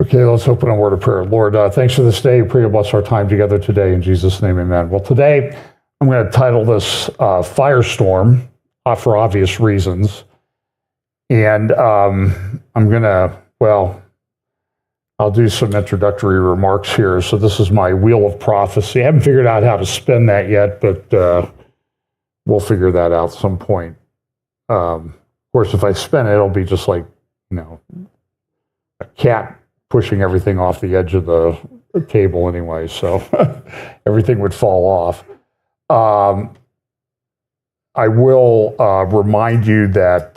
Okay, let's open a word of prayer. Lord, thanks for this day. Pray you bless our time together today. In Jesus' name, amen. Well, today I'm going to title this Firestorm for obvious reasons. And I'm going to, I'll do some introductory remarks here. So this is my wheel of prophecy. I haven't figured out how to spin that yet, but we'll figure that out at some point. Of course, if I spin it, it'll be just like, a cat pushing everything off the edge of the table anyway, so everything would fall off. I will remind you that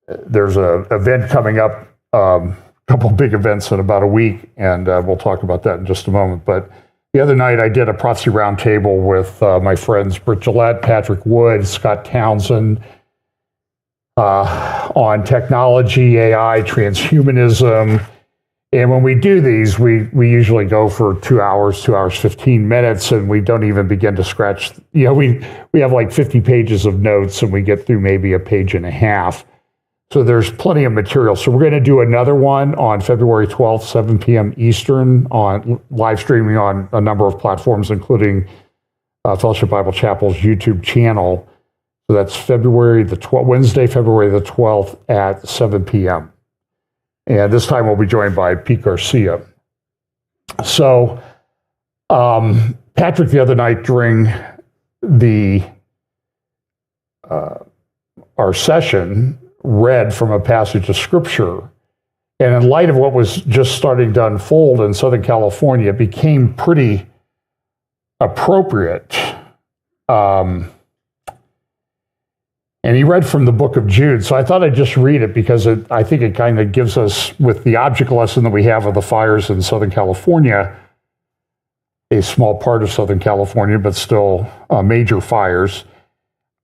there's an event coming up, a couple big events in about a week, and we'll talk about that in just a moment. But the other night I did a prophecy roundtable with my friends Britt Gillette, Patrick Wood, Scott Townsend, on technology, AI, transhumanism. And when we do these, we usually go for 2 hours, 15 minutes, and we don't even begin to scratch. We have like 50 pages of notes, and we get through maybe a page and a half. So there's plenty of material. So we're going to do another one on February 12th, 7 p.m. Eastern, on live streaming on a number of platforms, including Fellowship Bible Chapel's YouTube channel. So that's Wednesday, February the 12th at 7 p.m. And this time we'll be joined by Pete Garcia. So Patrick the other night during our session read from a passage of Scripture. And in light of what was just starting to unfold in Southern California, it became pretty appropriate. And he read from the book of Jude. So I thought I'd just read it because I think it kind of gives us, with the object lesson that we have of the fires in Southern California, a small part of Southern California, but still major fires.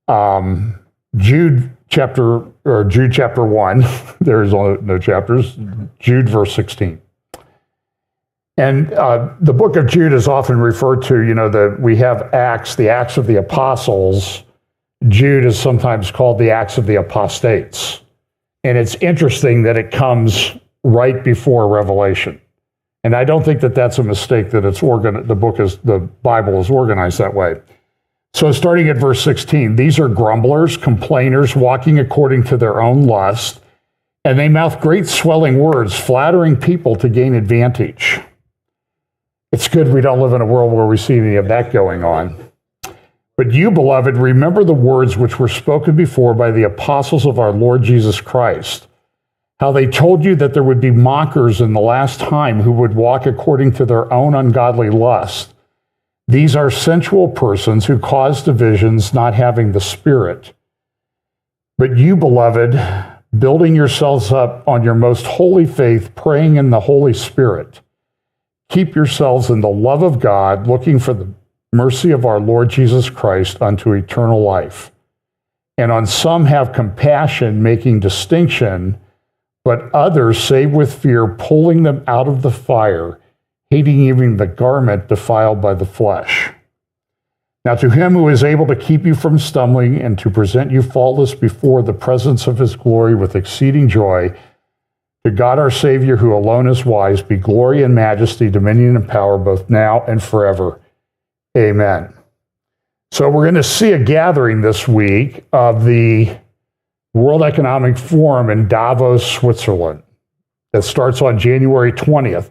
Jude chapter 1, there's no chapters, Jude verse 16. And the book of Jude is often referred to, we have Acts, the Acts of the Apostles. Jude is sometimes called the Acts of the Apostates. And it's interesting that it comes right before Revelation. And I don't think that that's a mistake that the Bible is organized that way. So starting at verse 16, these are grumblers, complainers, walking according to their own lust, and they mouth great swelling words, flattering people to gain advantage. It's good we don't live in a world where we see any of that going on. But you, beloved, remember the words which were spoken before by the apostles of our Lord Jesus Christ, how they told you that there would be mockers in the last time who would walk according to their own ungodly lust. These are sensual persons who cause divisions, not having the Spirit. But you, beloved, building yourselves up on your most holy faith, praying in the Holy Spirit, keep yourselves in the love of God, looking for the mercy of our Lord Jesus Christ unto eternal life. And on some have compassion, making distinction, but others save with fear, pulling them out of the fire, hating even the garment defiled by the flesh. Now to him who is able to keep you from stumbling and to present you faultless before the presence of his glory with exceeding joy, to God our Savior, who alone is wise, be glory and majesty, dominion and power, both now and forever. Amen. So we're going to see a gathering this week of the World Economic Forum in Davos, Switzerland, that starts on January 20th.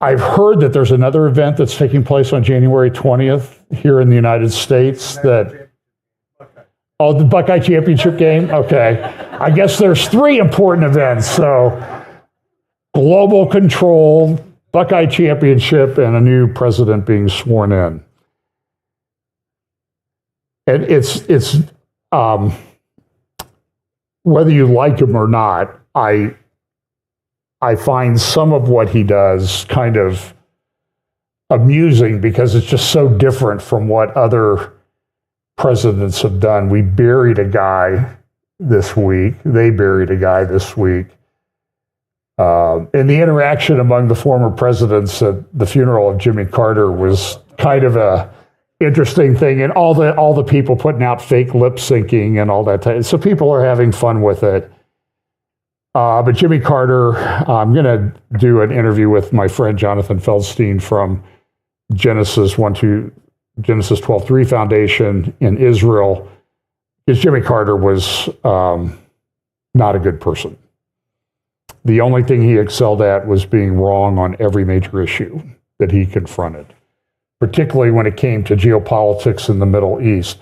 I've heard that there's another event that's taking place on January 20th here in the United States the Buckeye Championship game? Okay. I guess there's 3 important events. So global control, Buckeye Championship, and a new president being sworn in. And it's whether you like him or not, I find some of what he does kind of amusing because it's just so different from what other presidents have done. We buried a guy this week. They buried a guy this week. And the interaction among the former presidents at the funeral of Jimmy Carter was kind of a interesting thing, and all the people putting out fake lip syncing and all that. So people are having fun with it. But Jimmy Carter, I'm going to do an interview with my friend Jonathan Feldstein from Genesis 12:3 Foundation in Israel, because Jimmy Carter was not a good person. The only thing he excelled at was being wrong on every major issue that he confronted, particularly when it came to geopolitics in the Middle East.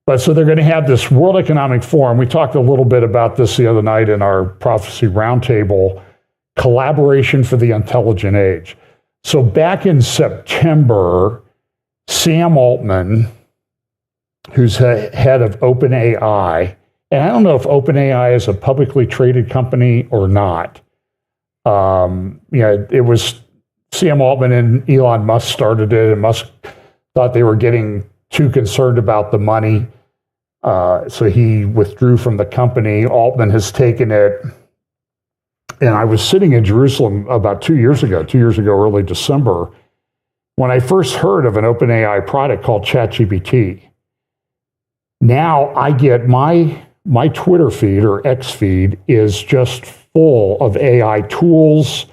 But so they're going to have this World Economic Forum. We talked a little bit about this the other night in our Prophecy Roundtable, Collaboration for the Intelligent Age. So back in September, Sam Altman, who's head of OpenAI, and I don't know if OpenAI is a publicly traded company or not. It was Sam Altman and Elon Musk started it, and Musk thought they were getting too concerned about the money. So he withdrew from the company. Altman has taken it. And I was sitting in Jerusalem about 2 years ago, early December, when I first heard of an OpenAI product called ChatGPT. Now I get my Twitter feed or X feed is just full of AI tools.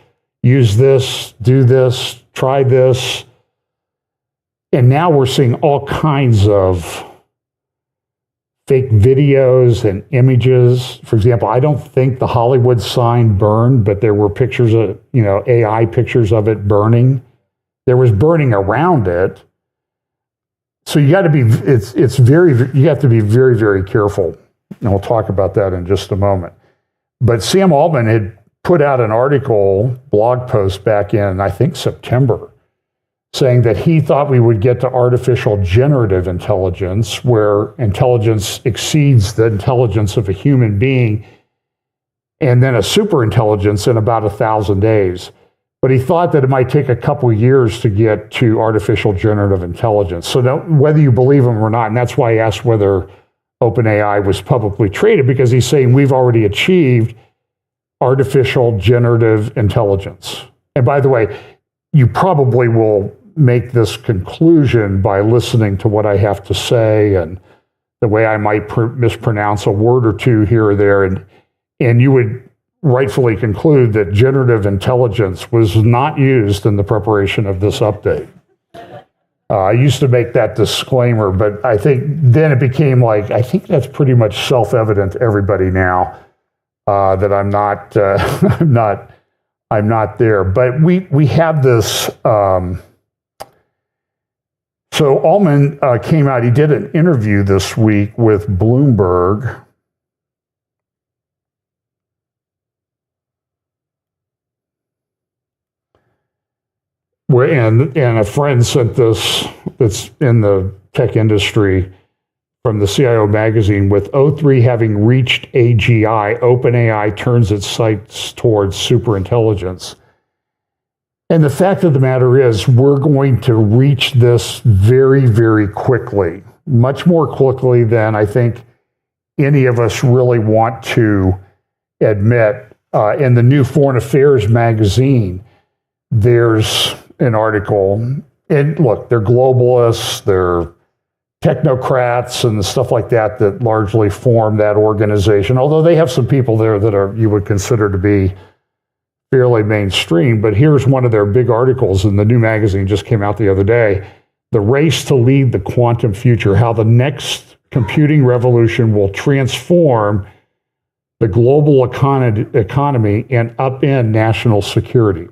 Use this, do this, try this. And now we're seeing all kinds of fake videos and images. For example, I don't think the Hollywood sign burned, but there were pictures of, AI pictures of it burning. There was burning around it. So you got to be, you have to be very, very careful. And we'll talk about that in just a moment. But Sam Altman had put out an blog post back in, I think, September, saying that he thought we would get to artificial generative intelligence, where intelligence exceeds the intelligence of a human being, and then a super intelligence in about 1,000 days. But he thought that it might take a couple of years to get to artificial generative intelligence. So whether you believe him or not, and that's why I asked whether OpenAI was publicly traded, because he's saying we've already achieved artificial generative intelligence. And by the way, you probably will make this conclusion by listening to what I have to say and the way I might mispronounce a word or two here or there. And you would rightfully conclude that generative intelligence was not used in the preparation of this update. I used to make that disclaimer, but I think then it became like, I think that's pretty much self-evident to everybody now that I'm not, I'm not there. But we have this. So Altman came out. He did an interview this week with Bloomberg. And a friend sent this, that's in the tech industry, from the CIO magazine. With O3 having reached AGI, OpenAI turns its sights towards superintelligence. And the fact of the matter is, we're going to reach this very, very quickly, much more quickly than I think any of us really want to admit. In the new Foreign Affairs magazine, there's an article, and look, they're globalists, they're technocrats and stuff like that that largely form that organization, although they have some people there that are you would consider to be fairly mainstream. But here's one of their big articles in the new magazine, just came out the other day: The Race to Lead the Quantum Future, How the Next Computing Revolution Will Transform the Global Economy and Upend National Security.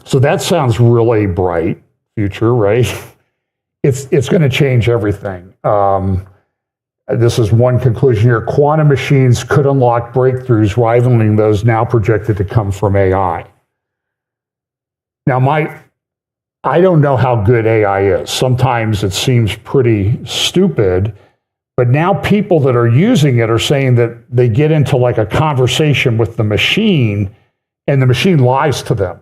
So that sounds really bright future, right? It's going to change everything. This is one conclusion here. Quantum machines could unlock breakthroughs rivaling those now projected to come from AI. Now, I don't know how good AI is. Sometimes it seems pretty stupid, but now people that are using it are saying that they get into like a conversation with the machine and the machine lies to them.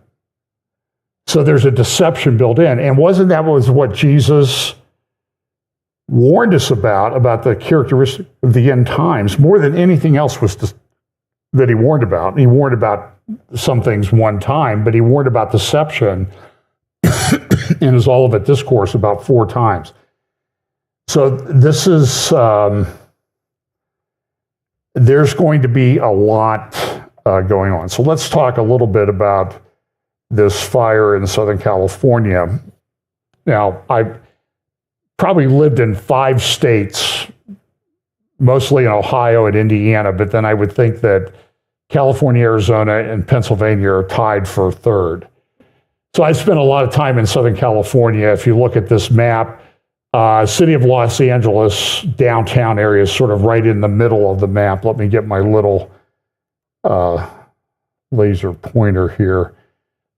So there's a deception built in. And wasn't that what Jesus warned us about the characteristic of the end times? More than anything else that he warned about. He warned about some things one time, but he warned about deception in his Olivet Discourse about 4 times. So this is, there's going to be a lot going on. So let's talk a little bit about this fire in Southern California. Now, I've probably lived in 5 states, mostly in Ohio and Indiana, but then I would think that California, Arizona, and Pennsylvania are tied for third. So I spent a lot of time in Southern California. If you look at this map, city of Los Angeles, downtown area is sort of right in the middle of the map. Let me get my little laser pointer here.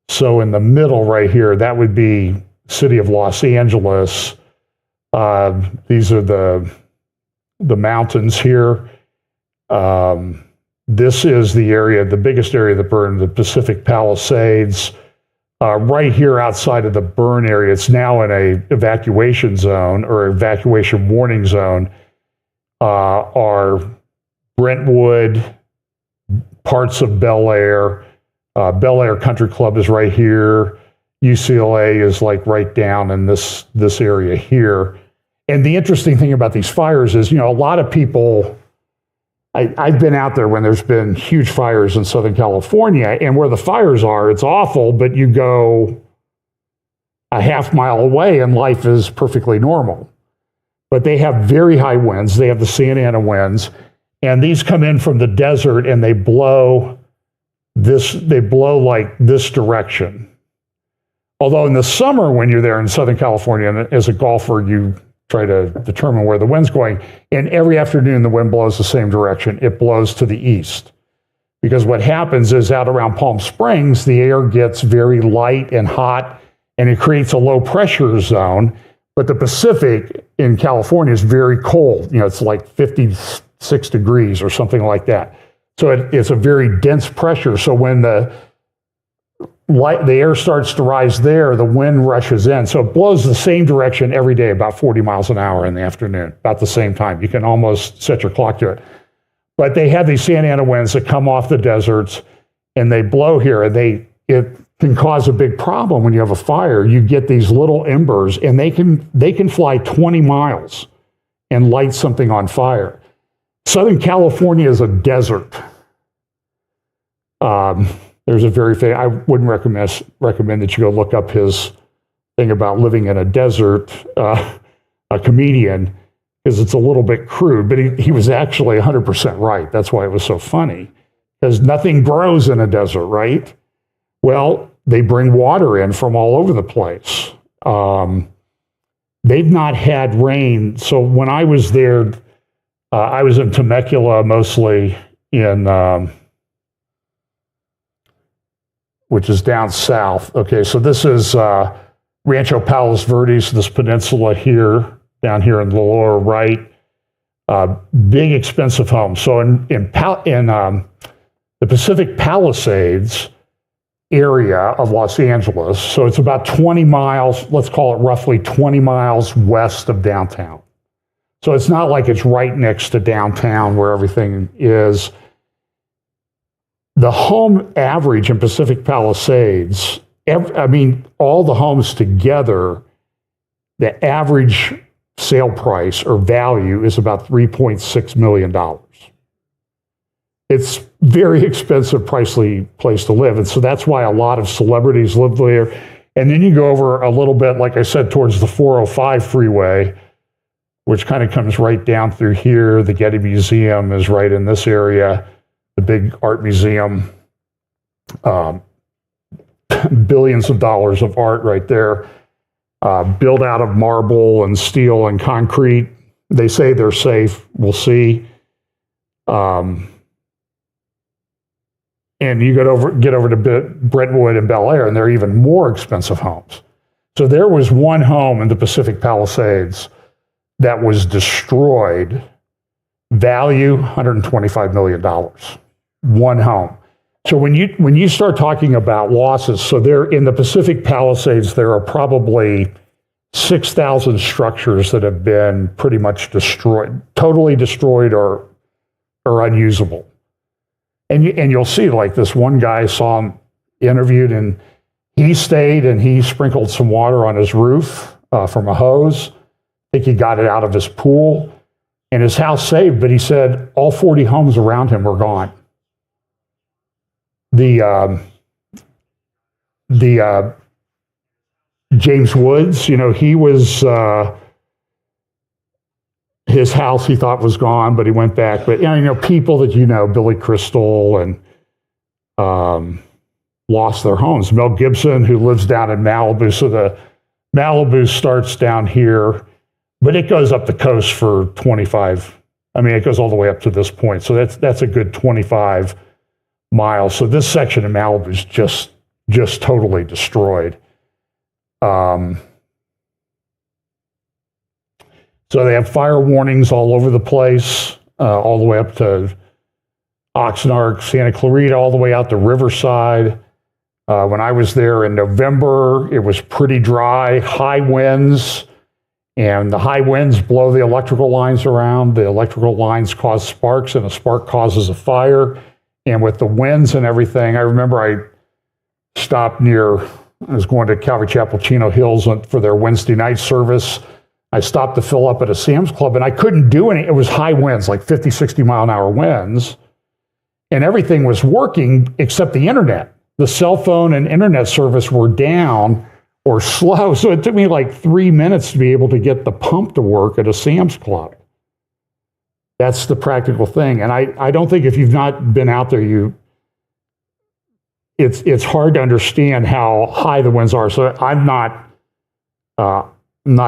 So in the middle right here, that would be city of Los Angeles. These are the mountains here. This is the area, the biggest area that burned, the Pacific Palisades. Right here outside of the burn area, it's now in a evacuation zone or evacuation warning zone, are Brentwood, parts of Bel Air. Bel Air Country Club is right here. UCLA is like right down in this area here. And the interesting thing about these fires is, a lot of people, I've been out there when there's been huge fires in Southern California, and where the fires are, it's awful, but you go a half mile away and life is perfectly normal. But they have very high winds. They have the Santa Ana winds, and these come in from the desert and they blow like this direction. Although in the summer, when you're there in Southern California, and as a golfer, you try to determine where the wind's going. And every afternoon, the wind blows the same direction. It blows to the east. Because what happens is out around Palm Springs, the air gets very light and hot, and it creates a low pressure zone. But the Pacific in California is very cold. It's like 56 degrees or something like that. So it's a very dense pressure. So when the air starts to rise there, the wind rushes in. So it blows the same direction every day, about 40 miles an hour in the afternoon, about the same time. You can almost set your clock to it. But they have these Santa Ana winds that come off the deserts, and they blow here, and it can cause a big problem when you have a fire. You get these little embers, and they can fly 20 miles and light something on fire. Southern California is a desert. There's a very famous, I wouldn't recommend that you go look up his thing about living in a desert, a comedian, because it's a little bit crude, but he was actually 100% right. That's why it was so funny, because nothing grows in a desert, right? Well, they bring water in from all over the place. They've not had rain. So when I was there, I was in Temecula, mostly in... which is down south. Okay, so this is Rancho Palos Verdes, this peninsula here, down here in the lower right. Big, expensive homes. So in the Pacific Palisades area of Los Angeles, so it's about 20 miles, let's call it roughly 20 miles west of downtown. So it's not like it's right next to downtown where everything is. The home average in Pacific Palisades, all the homes together, the average sale price or value is about $3.6 million. It's very expensive, pricey place to live. And so that's why a lot of celebrities live there. And then you go over a little bit, like I said, towards the 405 freeway, which kind of comes right down through here. The Getty Museum is right in this area. The big art museum, billions of dollars of art right there, built out of marble and steel and concrete. They say they're safe. We'll see. And you get over to Brentwood and Bel Air, and they're even more expensive homes. So there was one home in the Pacific Palisades that was destroyed. Value $125 million. One home. So when you start talking about losses, so there in the Pacific Palisades, there are probably 6,000 structures that have been pretty much destroyed, totally destroyed or unusable. And you'll see, like, this one guy I saw him interviewed, and he stayed and he sprinkled some water on his roof from a hose. I think he got it out of his pool. and his house saved, but he said all 40 homes around him were gone. The James Woods, he was, his house he thought was gone, but he went back. But, people that Billy Crystal and lost their homes. Mel Gibson, who lives down in Malibu. So the Malibu starts down here, but it goes up the coast for 25. It goes all the way up to this point. So that's a good 25 miles. So this section of Malibu is just totally destroyed. So they have fire warnings all over the place, all the way up to Oxnard, Santa Clarita, all the way out to Riverside. When I was there in November, it was pretty dry, high winds, and the high winds blow the electrical lines around. The electrical lines cause sparks, and a spark causes a fire. And with the winds and everything, I remember I stopped I was going to Calvary Chapel, Chino Hills for their Wednesday night service. I stopped to fill up at a Sam's Club, and I couldn't do any. It was high winds, like 50, 60 mile an hour winds, and everything was working except the internet. The cell phone and internet service were down or slow, so it took me like 3 minutes to be able to get the pump to work at a Sam's Club. That's the practical thing, and I don't think if you've not been out there, it's hard to understand how high the winds are. So I'm not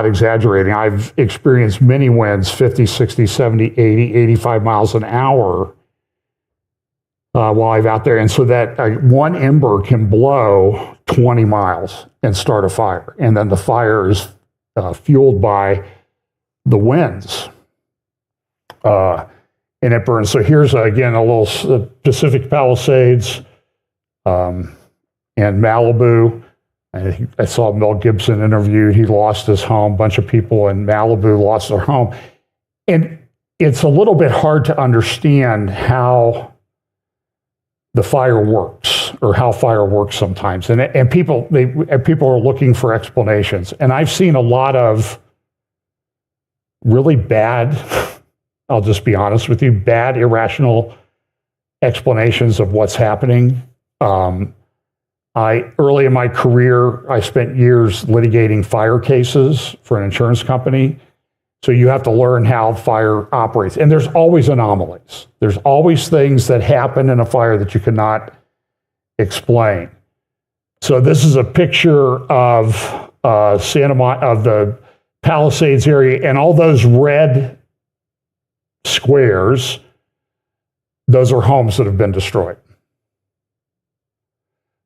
exaggerating. I've experienced many winds, 50, 60, 70, 80, 85 miles an hour while I'm out there. And so that one ember can blow 20 miles and start a fire. And then the fire is fueled by the winds. And it burns. So here's, again, a little Pacific Palisades and Malibu. I saw Mel Gibson interviewed. He lost his home. A bunch of people in Malibu lost their home. And it's a little bit hard to understand how the fire works, or how fire works sometimes. And people are looking for explanations. And I've seen a lot of really bad, I'll just be honest with you, bad, irrational explanations of what's happening. Early in my career, I spent years litigating fire cases for an insurance company. So you have to learn how fire operates. And there's always anomalies. There's always things that happen in a fire that you cannot explain. So this is a picture of of the Palisades area, and all those red squares, those are homes that have been destroyed.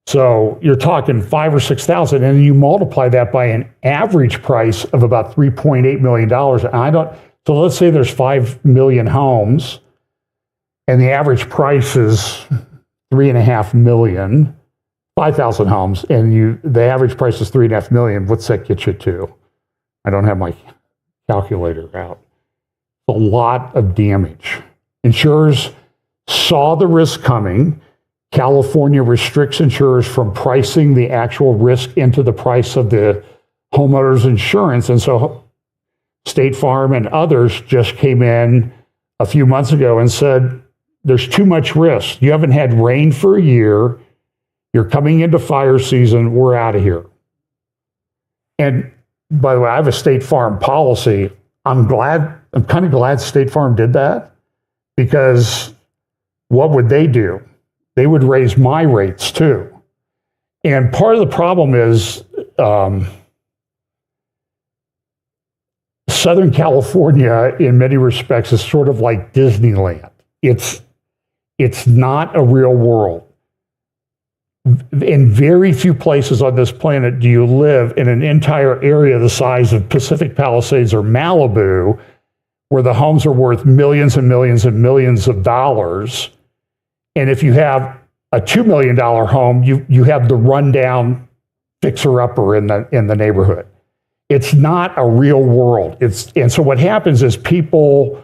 So you're talking 5,000 or 6,000, and you multiply that by an average price of about $3.8 million. So let's say there's 5 million homes, and the average price is $3.5 million, 5,000 homes, and the average price is $3.5 million. What's that get you to? I don't have my calculator out. A lot of damage. Insurers saw the risk coming. California restricts insurers from pricing the actual risk into the price of the homeowner's insurance. And so State Farm and others just came in a few months ago and said, there's too much risk. You haven't had rain for a year. You're coming into fire season. We're out of here. And by the way, I have a State Farm policy. I'm kind of glad State Farm did that, because what would they do? They would raise my rates too. And part of the problem is Southern California, in many respects, is sort of like Disneyland. It's not a real world. In very few places on this planet do you live in an entire area the size of Pacific Palisades or Malibu, where the homes are worth millions and millions and millions of dollars. And if you have a $2 million home, you have the rundown fixer-upper in the neighborhood. It's not a real world. And so what happens is people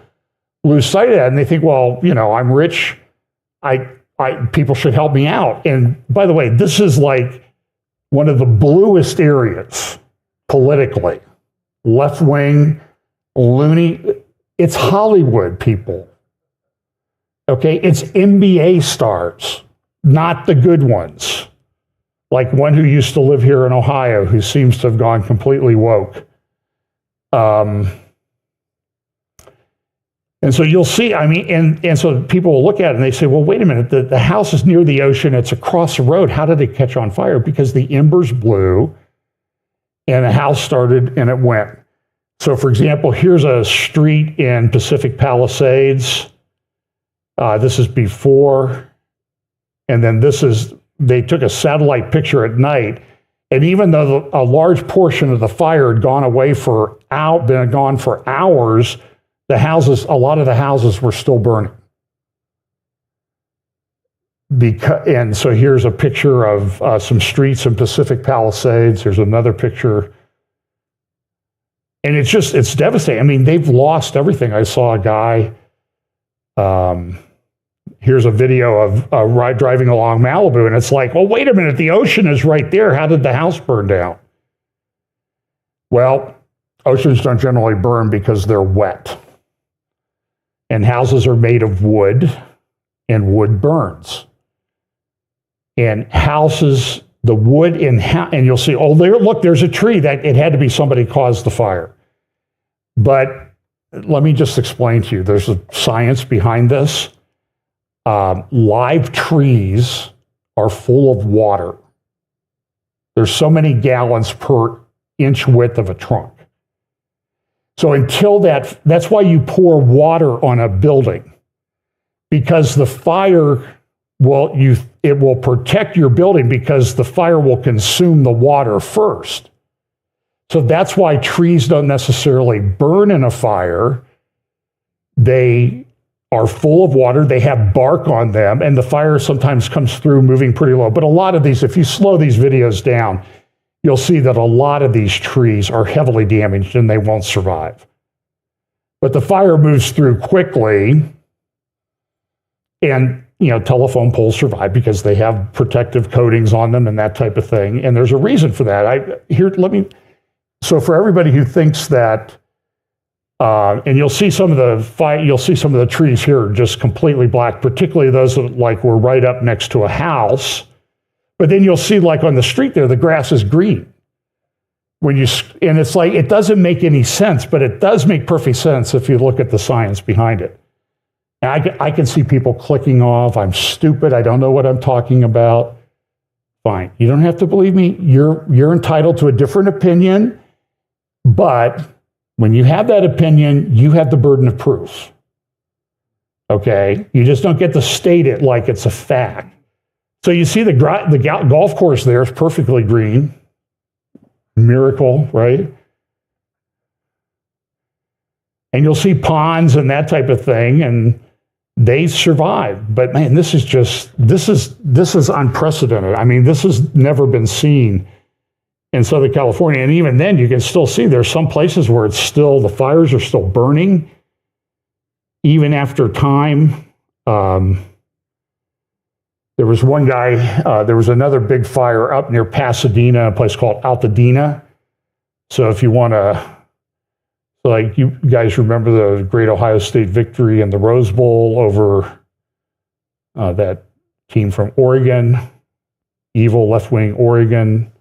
lose sight of that, and they think, well, I'm rich. People should help me out. And by the way, this is like one of the bluest areas politically. Left-wing, loony. It's Hollywood people. Okay, it's NBA stars, not the good ones. Like one who used to live here in Ohio, who seems to have gone completely woke. And so you'll see, I mean, and so people will look at it and they say, well, wait a minute, the house is near the ocean, it's across the road. How did it catch on fire? Because the embers blew and the house started and it went. So for example, here's a street in Pacific Palisades. This is before, and then they took a satellite picture at night. And even though a large portion of the fire had gone away been gone for hours, a lot of the houses were still burning. And so here's a picture of some streets in Pacific Palisades. There's another picture. And it's devastating. I mean, they've lost everything. I saw a guy, here's a video of driving along Malibu, and it's like, well, wait a minute, the ocean is right there. How did the house burn down? Well, oceans don't generally burn because they're wet. And houses are made of wood, and wood burns. And houses, the wood and you'll see, oh, look, there's a tree. That it had to be somebody caused the fire. But let me just explain to you, there's a science behind this. Live trees are full of water. There's so many gallons per inch width of a trunk. So until that's why you pour water on a building, because the fire it will protect your building because the fire will consume the water first. So that's why trees don't necessarily burn in a fire. They are full of water, they have bark on them, and the fire sometimes comes through moving pretty low. But a lot of these, if you slow these videos down, you'll see that a lot of these trees are heavily damaged and they won't survive. But the fire moves through quickly, and telephone poles survive because they have protective coatings on them and that type of thing. And there's a reason for that. So for everybody who thinks that, and you'll see some of the trees here just completely black, particularly those that were right up next to a house. But then you'll see on the street there, the grass is green. And it's like, it doesn't make any sense, but it does make perfect sense if you look at the science behind it. And I can see people clicking off, I'm stupid, I don't know what I'm talking about. Fine, you don't have to believe me. You're entitled to a different opinion, but when you have that opinion, you have the burden of proof. Okay? You just don't get to state it like it's a fact. So you see the golf course there is perfectly green. Miracle, right? And you'll see ponds and that type of thing, and they survive. But man, this is unprecedented. I mean, this has never been seen in Southern California. And even then, you can still see there's some places where the fires are still burning, even after time. There was one guy, there was another big fire up near Pasadena, a place called Altadena. So if you want to, you guys remember the great Ohio State victory in the Rose Bowl over that team from Oregon, evil left-wing Oregon.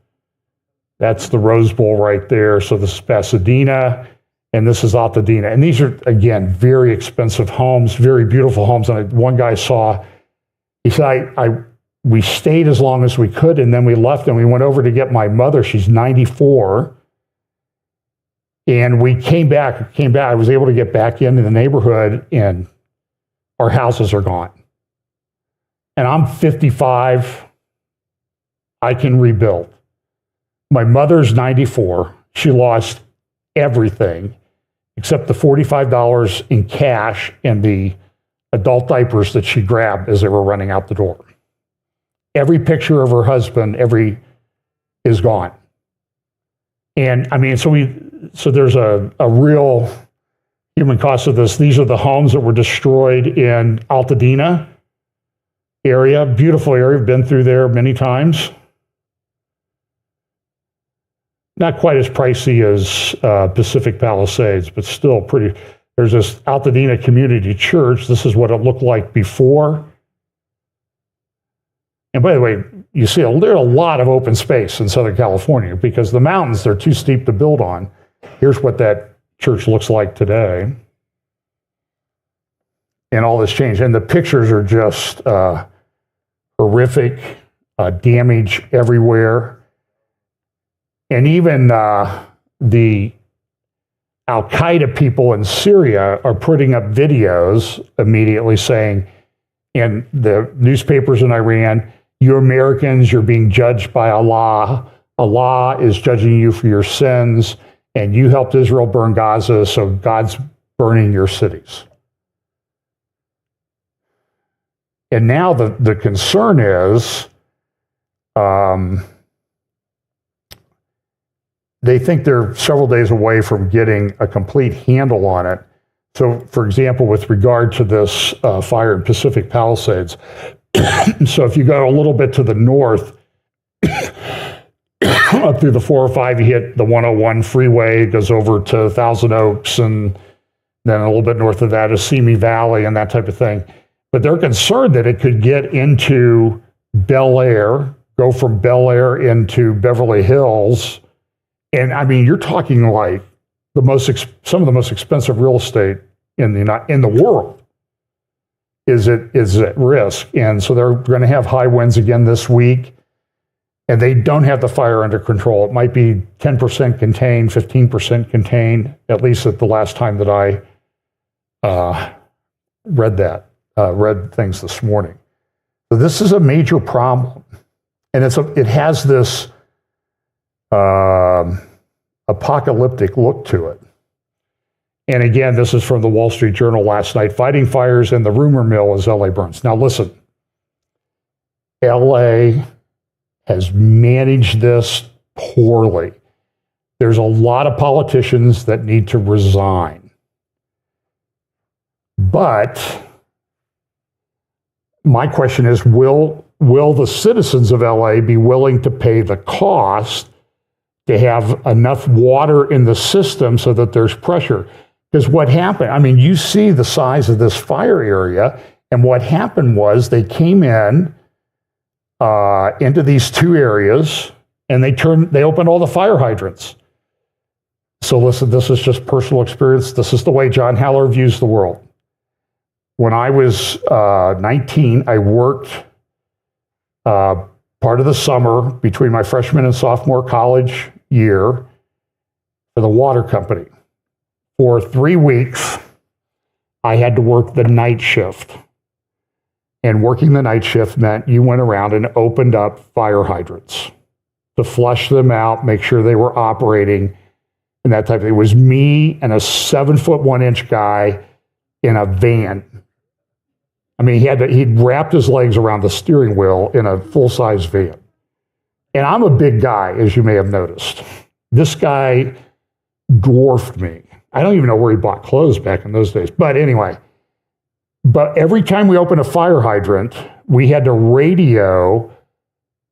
That's the Rose Bowl right there. So this is Pasadena, and this is Altadena. And these are, again, very expensive homes, very beautiful homes. And one guy he said, we stayed as long as we could, and then we left, and we went over to get my mother. She's 94. And we came back. I was able to get back into the neighborhood, and our houses are gone. And I'm 55. I can rebuild. My mother's 94. She lost everything except the $45 in cash and the adult diapers that she grabbed as they were running out the door. Every picture of her husband, is gone. And I mean, so there's a real human cost of this. These are the homes that were destroyed in Altadena area, beautiful area. Been through there many times. Not quite as pricey as Pacific Palisades, but still pretty. There's this Altadena Community Church. This is what it looked like before. And by the way, you see there's a lot of open space in Southern California because the mountains, they're too steep to build on. Here's what that church looks like today. And all this change. And the pictures are just horrific, damage everywhere. And even the Al-Qaeda people in Syria are putting up videos immediately saying, in the newspapers in Iran, you Americans, you're being judged by Allah. Allah is judging you for your sins, and you helped Israel burn Gaza, so God's burning your cities. And now the concern is they think they're several days away from getting a complete handle on it. So, for example, with regard to this fire in Pacific Palisades, so if you go a little bit to the north, up through the 405, you hit the 101 freeway, it goes over to Thousand Oaks, and then a little bit north of that is Simi Valley and that type of thing. But they're concerned that it could get into Bel Air, go from Bel Air into Beverly Hills. And I mean, you're talking like some of the most expensive real estate in the world is at risk. And so they're going to have high winds again this week, and they don't have the fire under control. It might be 10% contained, 15% contained, at least at the last time that I read things this morning. So this is a major problem, and it has this apocalyptic look to it. And again, this is from the Wall Street Journal last night. Fighting fires in the rumor mill as LA burns. Now listen, LA has managed this poorly. There's a lot of politicians that need to resign. But my question is, will the citizens of LA be willing to pay the cost to have enough water in the system so that there's pressure? Because what happened, I mean, you see the size of this fire area, and what happened was they came in into these two areas, and they opened all the fire hydrants. So listen, this is just personal experience. This is the way John Haller views the world. When I was 19, I worked part of the summer between my freshman and sophomore college year for the water company. For 3 weeks, I had to work the night shift. And working the night shift meant you went around and opened up fire hydrants to flush them out, make sure they were operating, and that type of thing. It was me and a 7'1" guy in a van. I mean, he'd wrapped his legs around the steering wheel in a full-size van. And I'm a big guy, as you may have noticed. This guy dwarfed me. I don't even know where he bought clothes back in those days. But anyway, every time we opened a fire hydrant, we had to radio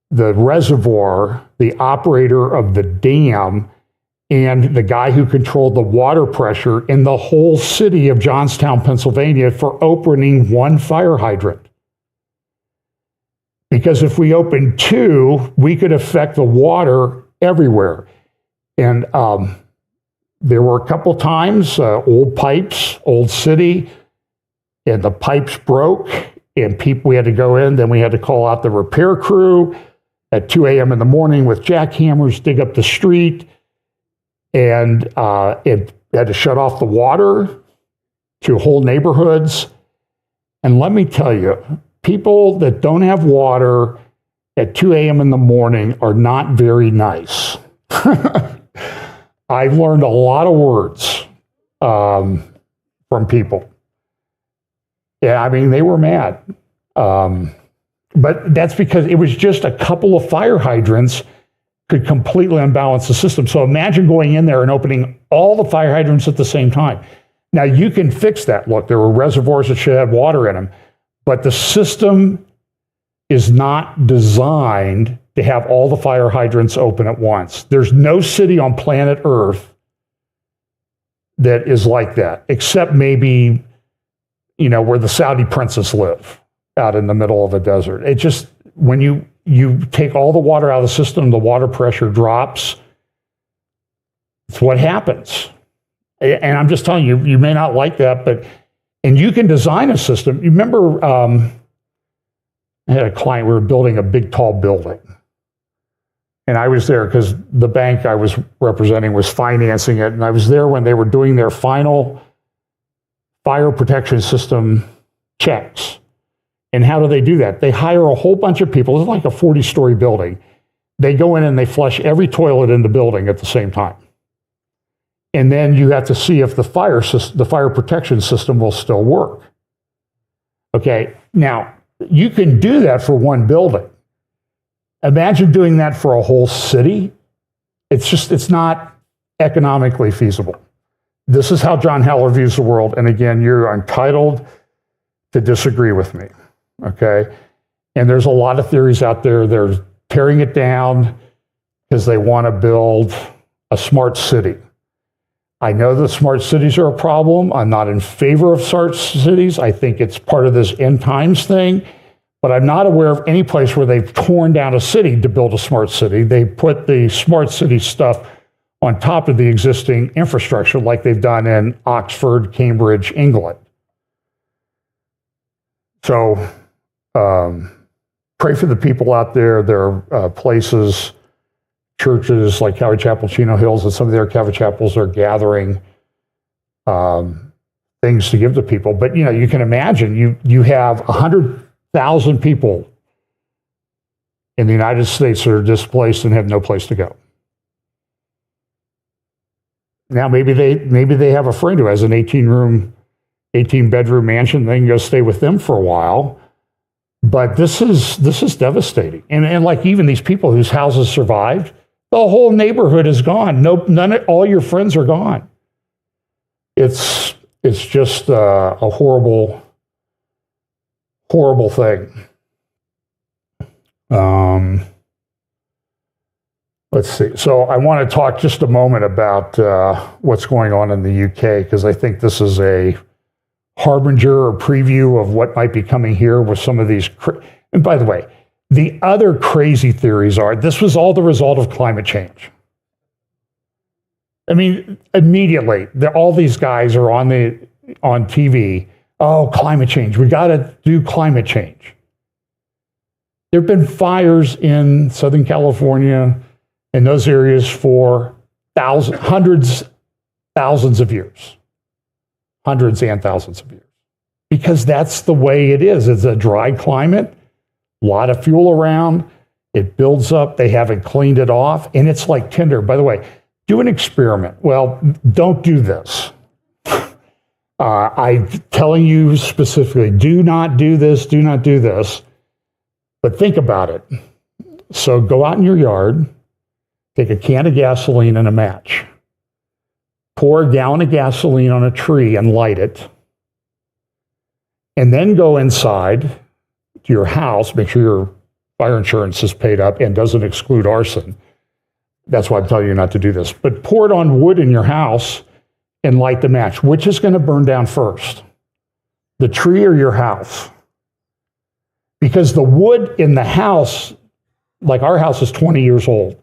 the reservoir, the operator of the dam, and the guy who controlled the water pressure in the whole city of Johnstown, Pennsylvania, for opening one fire hydrant. Because if we opened two, we could affect the water everywhere. And there were a couple times, old pipes, old city, and the pipes broke, and we had to go in. Then we had to call out the repair crew at 2 a.m. in the morning with jackhammers, dig up the street, and it had to shut off the water to whole neighborhoods. And let me tell you, people that don't have water at 2 a.m. in the morning are not very nice. I've learned a lot of words from people. Yeah, I mean, they were mad. But that's because it was just a couple of fire hydrants could completely unbalance the system. So imagine going in there and opening all the fire hydrants at the same time. Now, you can fix that. Look, there were reservoirs that should have water in them, but the system is not designed to have all the fire hydrants open at once. There's no city on planet Earth that is like that, except maybe, where the Saudi princes live out in the middle of a desert. It just, when you take all the water out of the system, the water pressure drops. It's what happens. And I'm just telling you, you may not like that, and you can design a system. You remember, I had a client, we were building a big, tall building. And I was there because the bank I was representing was financing it. And I was there when they were doing their final fire protection system checks. And how do they do that? They hire a whole bunch of people. It's like a 40-story building. They go in and they flush every toilet in the building at the same time. And then you have to see if the fire protection system will still work. Okay, now you can do that for one building. Imagine doing that for a whole city. It's not economically feasible. This is how John Heller views the world. And again, you're entitled to disagree with me, okay? And there's a lot of theories out there. They're tearing it down because they want to build a smart city. I know that smart cities are a problem. I'm not in favor of smart cities. I think it's part of this end times thing. But I'm not aware of any place where they've torn down a city to build a smart city. They put the smart city stuff on top of the existing infrastructure like they've done in Oxford, Cambridge, England. So pray for the people out there. There are places, churches like Calvary Chapel, Chino Hills, and some of their Calvary Chapels are gathering things to give to people. But you can imagine you have 100,000 people in the United States that are displaced and have no place to go. Now maybe they have a friend who has an 18-bedroom mansion. They can go stay with them for a while. But this is devastating. And like even these people whose houses survived, the whole neighborhood is gone. All your friends are gone. It's just a horrible thing. Let's see. So I want to talk just a moment about what's going on in the UK, because I think this is a harbinger or preview of what might be coming here with some of these. And by the way, the other crazy theories are this was all the result of climate change. I mean, immediately, all these guys are on TV. Oh, climate change. We got to do climate change. There have been fires in Southern California and those areas for thousands of years. Hundreds and thousands of years. Because that's the way it is. It's a dry climate, a lot of fuel around, it builds up, they haven't cleaned it off, and it's like tinder. By the way, do an experiment. Well, don't do this. I'm telling you specifically, do not do this, do not do this. But think about it. So go out in your yard, take a can of gasoline and a match. Pour a gallon of gasoline on a tree and light it. And then go inside to your house, make sure your fire insurance is paid up and doesn't exclude arson. That's why I'm telling you not to do this. But pour it on wood in your house and light the match. Which is going to burn down first? The tree or your house? Because the wood in the house, like our house is 20 years old.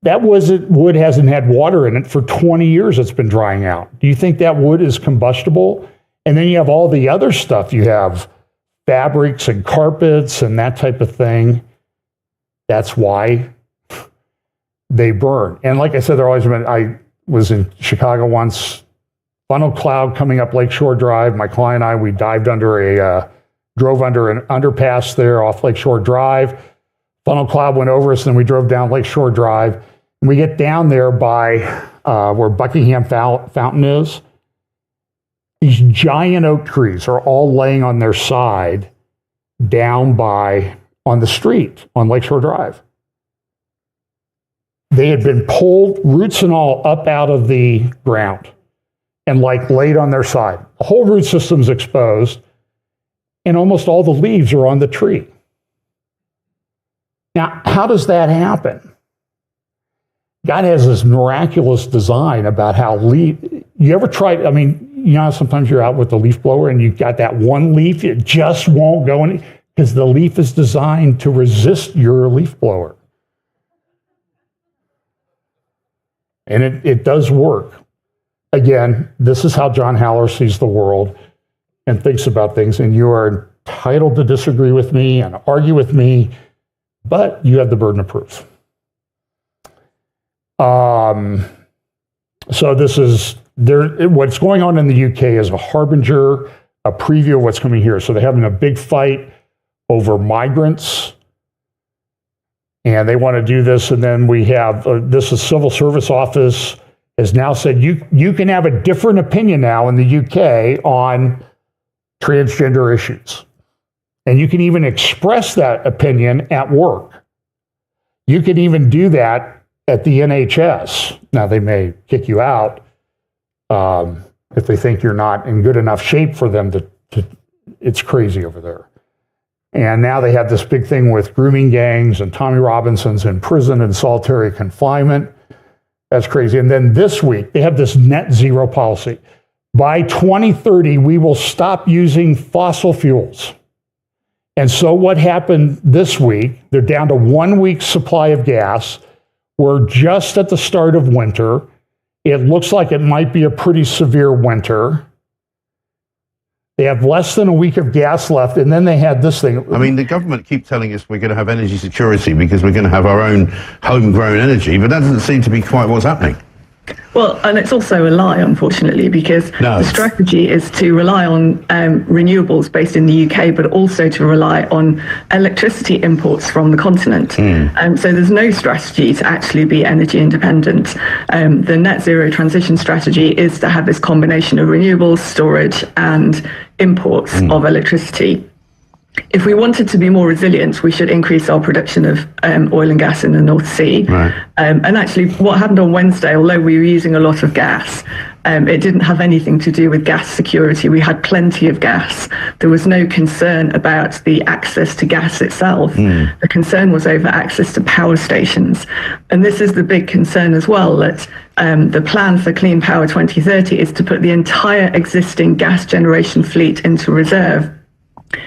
That wood hasn't had water in it for 20 years. It's been drying out. Do you think that wood is combustible? And then you have all the other stuff. You have fabrics and carpets and that type of thing. That's why they burn. And like I said, I was in Chicago once, funnel cloud coming up Lakeshore Drive. My client and I, we drove under an underpass there off Lakeshore Drive. Funnel cloud went over us, and we drove down Lakeshore Drive. And we get down there by where Buckingham Fountain is. These giant oak trees are all laying on their side down on the street on Lakeshore Drive. They had been pulled, roots and all, up out of the ground and laid on their side. The whole root system's exposed, and almost all the leaves are on the tree. Now, how does that happen? God has this miraculous design about how you ever tried, I mean, you know, sometimes you're out with the leaf blower and you've got that one leaf, it just won't go in, because the leaf is designed to resist your leaf blower. And it does work. Again, this is how John Haller sees the world and thinks about things, and you are entitled to disagree with me and argue with me, but you have the burden of proof. So this is, what's going on in the UK is a harbinger, a preview of what's coming here. So they're having a big fight over migrants, and they want to do this. And then we have, this is Civil Service Office has now said you can have a different opinion now in the UK on transgender issues. And you can even express that opinion at work. You can even do that at the NHS. Now, they may kick you out if they think you're not in good enough shape for them to it's crazy over there. And now they have this big thing with grooming gangs, and Tommy Robinson's in prison and solitary confinement. That's crazy. And then this week, they have this net zero policy. By 2030, we will stop using fossil fuels. And so what happened this week, they're down to 1 week's supply of gas. We're just at the start of winter. It looks like it might be a pretty severe winter. They have less than a week of gas left, and then they had this thing. I mean, the government keep telling us we're going to have energy security because we're going to have our own homegrown energy, but that doesn't seem to be quite what's happening. Well, and it's also a lie, unfortunately, because the strategy is to rely on renewables based in the UK, but also to rely on electricity imports from the continent. So there's no strategy to actually be energy independent. The net zero transition strategy is to have this combination of renewables, storage, and imports of electricity. If we wanted to be more resilient, we should increase our production of oil and gas in the North Sea. Right. And actually, what happened on Wednesday, although we were using a lot of gas, it didn't have anything to do with gas security. We had plenty of gas. There was no concern about the access to gas itself. The concern was over access to power stations. And this is the big concern as well, that the plan for Clean Power 2030 is to put the entire existing gas generation fleet into reserve.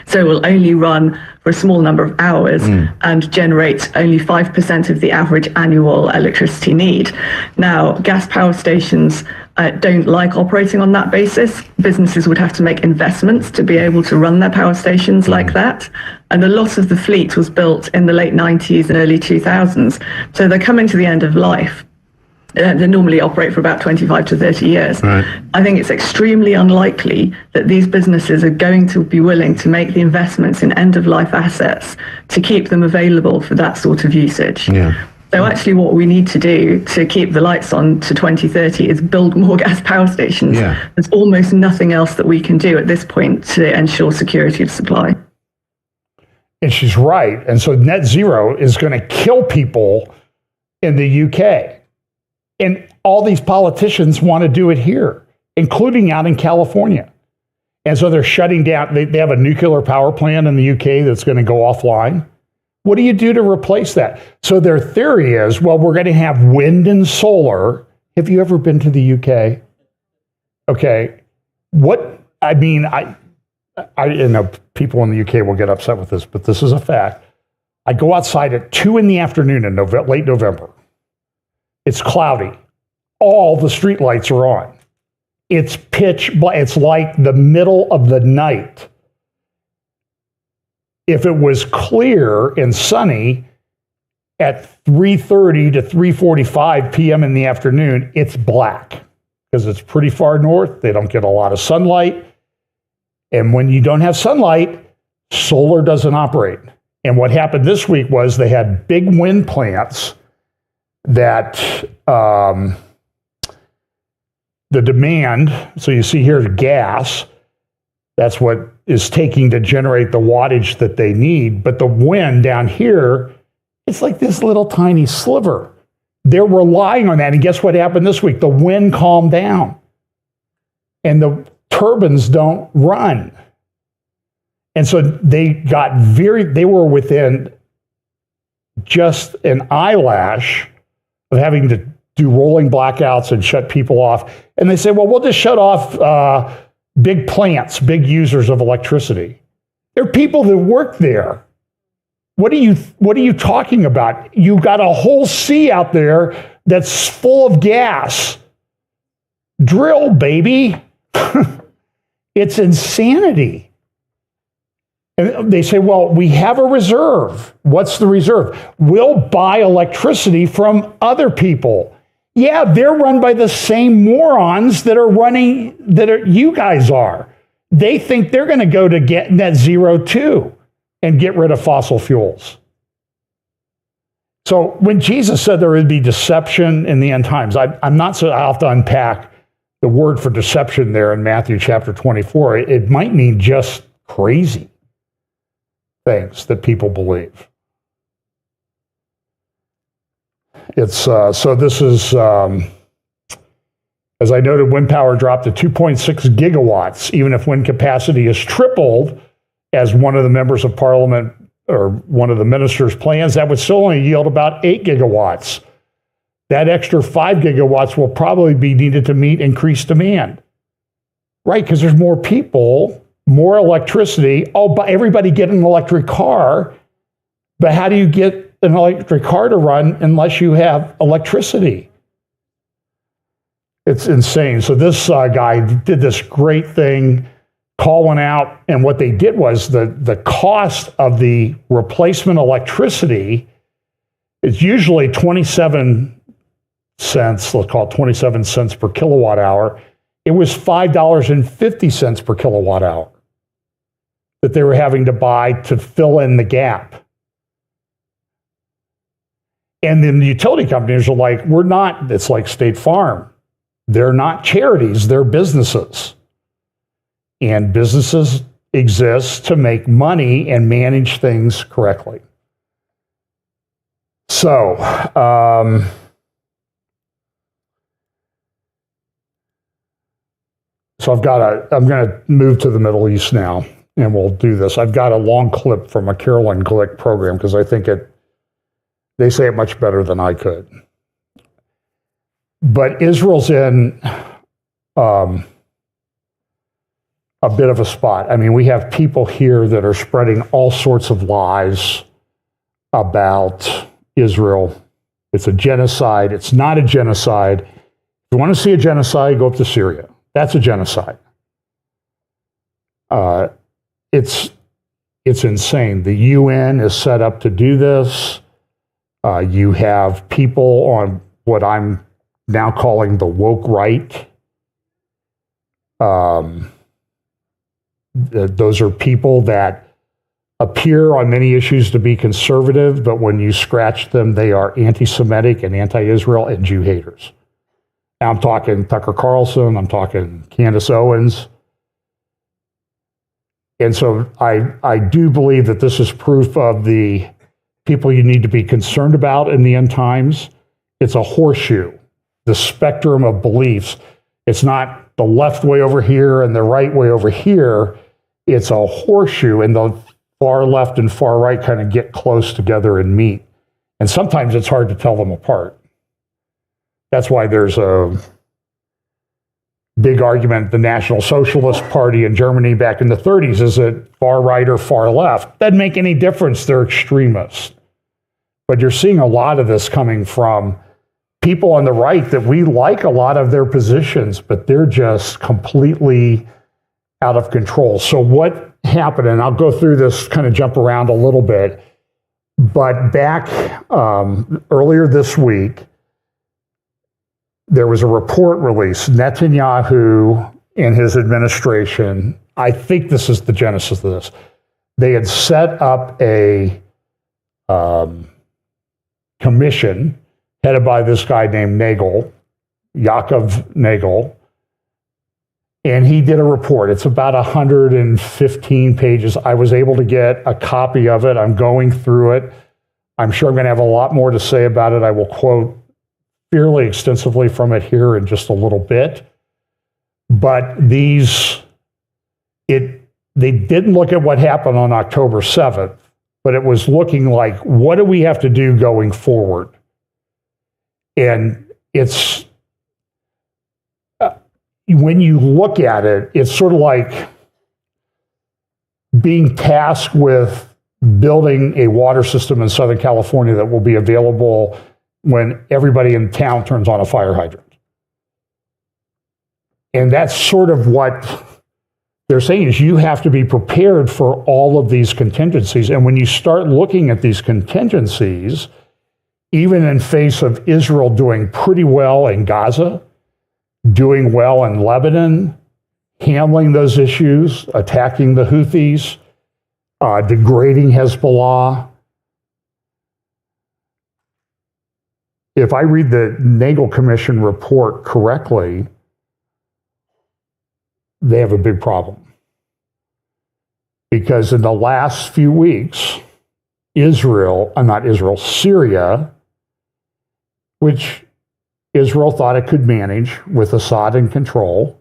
So it will only run for a small number of hours and generate only 5% of the average annual electricity need. Now, gas power stations don't like operating on that basis. Businesses would have to make investments to be able to run their power stations like that. And a lot of the fleet was built in the late 90s and early 2000s. So they're coming to the end of life. They normally operate for about 25 to 30 years. Right. I think it's extremely unlikely that these businesses are going to be willing to make the investments in end-of-life assets to keep them available for that sort of usage. So actually what we need to do to keep the lights on to 2030 is build more gas power stations. There's almost nothing else that we can do at this point to ensure security of supply. And she's right. And so net zero is going to kill people in the UK. And all these politicians want to do it here, including out in California. And so they're shutting down. They have a nuclear power plant in the UK that's going to go offline. What do you do to replace that? So their theory is, well, we're going to have wind and solar. Have you ever been to the UK? Okay. I know people in the UK will get upset with this, but this is a fact. I go outside at 2 in the afternoon in late November. It's cloudy. All the street lights are on. It's pitch black. It's like the middle of the night. If it was clear and sunny at 3:30 to 3:45 p.m. in the afternoon, it's black because it's pretty far north. They don't get a lot of sunlight. And when you don't have sunlight, solar doesn't operate. And what happened this week was they had big wind plants that the demand, so you see here the gas, that's what is taking to generate the wattage that they need. But the wind down here, it's like this little tiny sliver. They're relying on that. And guess what happened this week? The wind calmed down and the turbines don't run. And so they were within just an eyelash of having to do rolling blackouts and shut people off. And they say, well, we'll just shut off big plants, big users of electricity. There are people that work there. What are you talking about? You got a whole sea out there that's full of gas. Drill, baby. It's insanity. And they say, well, we have a reserve. What's the reserve? We'll buy electricity from other people. Yeah, they're run by the same morons that you guys are. They think they're going to go to get net zero too and get rid of fossil fuels. So when Jesus said there would be deception in the end times, I'm not so, I'll have to unpack the word for deception there in Matthew chapter 24. It might mean just crazy things that people believe. It's so this is, as I noted, wind power dropped to 2.6 gigawatts, even if wind capacity is tripled, as one of the members of parliament or one of the ministers plans, that would still only yield about 8 gigawatts. That extra 5 gigawatts will probably be needed to meet increased demand. Right, because there's more people, more electricity. Oh, but everybody get an electric car. But how do you get an electric car to run unless you have electricity? It's insane. So this guy did this great thing, calling out, and what they did was the cost of the replacement electricity is usually 27 cents, let's call it 27 cents per kilowatt hour. It was $5.50 per kilowatt hour that they were having to buy to fill in the gap. And then the utility companies are like, we're not, it's like State Farm. They're not charities, they're businesses. And businesses exist to make money and manage things correctly. So, I'm going to move to the Middle East now, and we'll do this. I've got a long clip from a Carolyn Glick program because I think they say it much better than I could. But Israel's in a bit of a spot. I mean, we have people here that are spreading all sorts of lies about Israel. It's a genocide. It's not a genocide. If you want to see a genocide, go up to Syria. That's a genocide. It's insane. The UN is set up to do this. You have people on what I'm now calling the woke right. Those are people that appear on many issues to be conservative, but when you scratch them, they are anti-Semitic and anti-Israel and Jew haters. Now, I'm talking Tucker Carlson, I'm talking Candace Owens. And so I do believe that this is proof of the people you need to be concerned about in the end times. It's a horseshoe, the spectrum of beliefs. It's not the left way over here and the right way over here. It's a horseshoe, and the far left and far right kind of get close together and meet. And sometimes it's hard to tell them apart. That's why there's a big argument. The National Socialist Party in Germany back in the 30s, is it far right or far left? Doesn't make any difference. They're extremists. But you're seeing a lot of this coming from people on the right that we like a lot of their positions, but they're just completely out of control. So what happened, and I'll go through this, kind of jump around a little bit, but back earlier this week, there was a report released. Netanyahu and his administration, I think this is the genesis of this, they had set up a commission headed by this guy named Yaakov Nagel, and he did a report. It's about 115 pages. I was able to get a copy of it. I'm going through it. I'm sure I'm going to have a lot more to say about it. I will quote fairly extensively from it here in just a little bit. But they didn't look at what happened on October 7th, but it was looking like, what do we have to do going forward? And it's when you look at it, it's sort of like being tasked with building a water system in Southern California that will be available when everybody in town turns on a fire hydrant. And that's sort of what they're saying, is you have to be prepared for all of these contingencies. And when you start looking at these contingencies, even in face of Israel doing pretty well in Gaza, doing well in Lebanon, handling those issues, attacking the Houthis, degrading Hezbollah. If I read the Nagel Commission report correctly, they have a big problem. Because in the last few weeks, Syria, which Israel thought it could manage with Assad in control,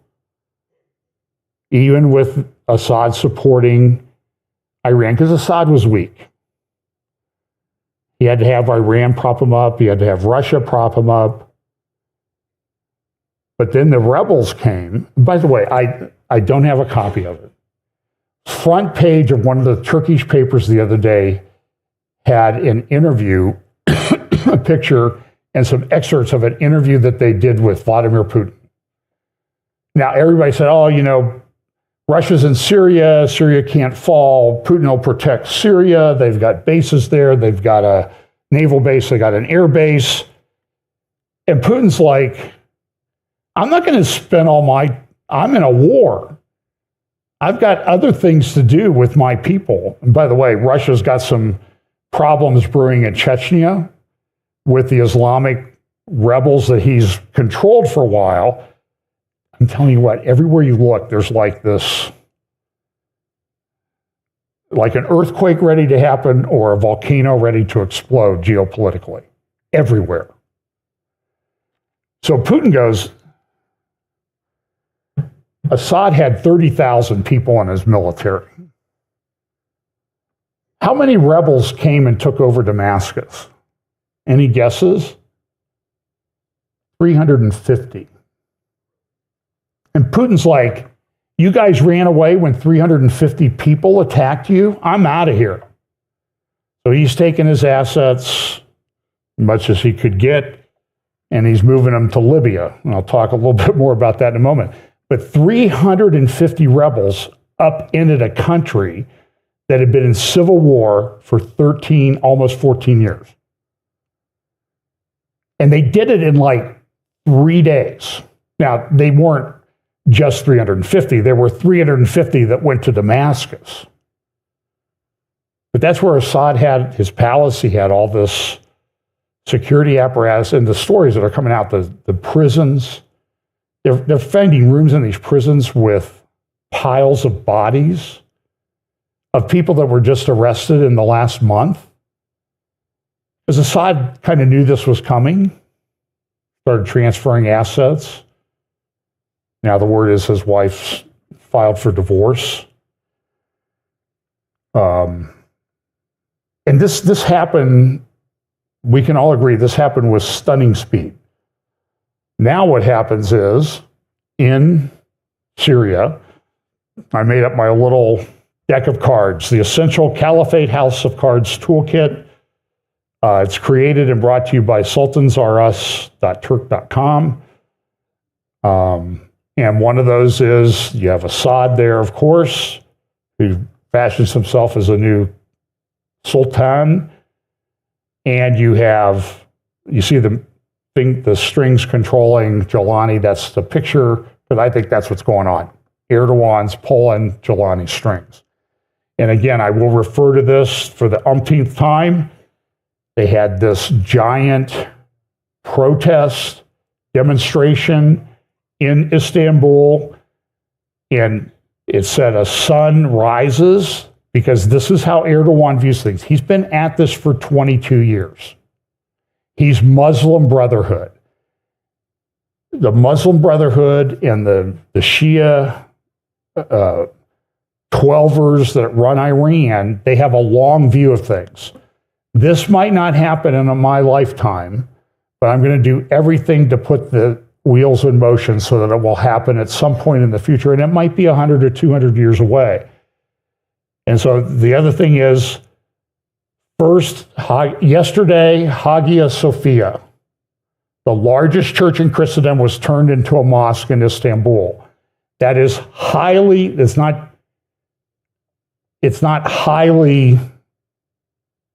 even with Assad supporting Iran, because Assad was weak. He had to have Iran prop him up. He had to have Russia prop him up. But then the rebels came. By the way, I don't have a copy of it. Front page of one of the Turkish papers the other day had an interview, a picture, and some excerpts of an interview that they did with Vladimir Putin. Now, everybody said, oh, Russia's in Syria. Syria can't fall. Putin will protect Syria. They've got bases there. They've got a naval base. They got an air base. And Putin's like, I'm not going to spend I'm in a war. I've got other things to do with my people. And by the way, Russia's got some problems brewing in Chechnya with the Islamic rebels that he's controlled for a while. I'm telling you what, everywhere you look, there's like an earthquake ready to happen or a volcano ready to explode geopolitically, everywhere. So Putin goes, Assad had 30,000 people in his military. How many rebels came and took over Damascus? Any guesses? 350. And Putin's like, you guys ran away when 350 people attacked you? I'm out of here. So he's taking his assets, much as he could get, and he's moving them to Libya. And I'll talk a little bit more about that in a moment. But 350 rebels upended a country that had been in civil war for almost 14 years. And they did it in like 3 days. Now, they weren't just 350. There were 350 that went to Damascus. But that's where Assad had his palace. He had all this security apparatus, and the stories that are coming out, the prisons, they're finding rooms in these prisons with piles of bodies of people that were just arrested in the last month. Because Assad kind of knew this was coming, started transferring assets. Now the word is his wife's filed for divorce. And this happened, we can all agree, this happened with stunning speed. Now what happens is, in Syria, I made up my little deck of cards, the Essential Caliphate House of Cards Toolkit. It's created and brought to you by sultansrus.turk.com. And one of those is, you have Assad there, of course, who fashions himself as a new sultan. And you see the strings controlling Jelani. That's the picture, but I think that's what's going on. Erdogan's pulling Jelani's strings. And again, I will refer to this for the umpteenth time. They had this giant protest demonstration in Istanbul, and it said a sun rises, because this is how Erdogan views things. He's been at this for 22 years. He's Muslim Brotherhood. The Muslim Brotherhood and the Shia 12ers that run Iran, they have a long view of things. This might not happen in my lifetime, but I'm going to do everything to put the wheels in motion so that it will happen at some point in the future, and it might be 100 or 200 years away. And so the other thing is, first, yesterday, Hagia Sophia, the largest church in Christendom, was turned into a mosque in Istanbul. That is it's not highly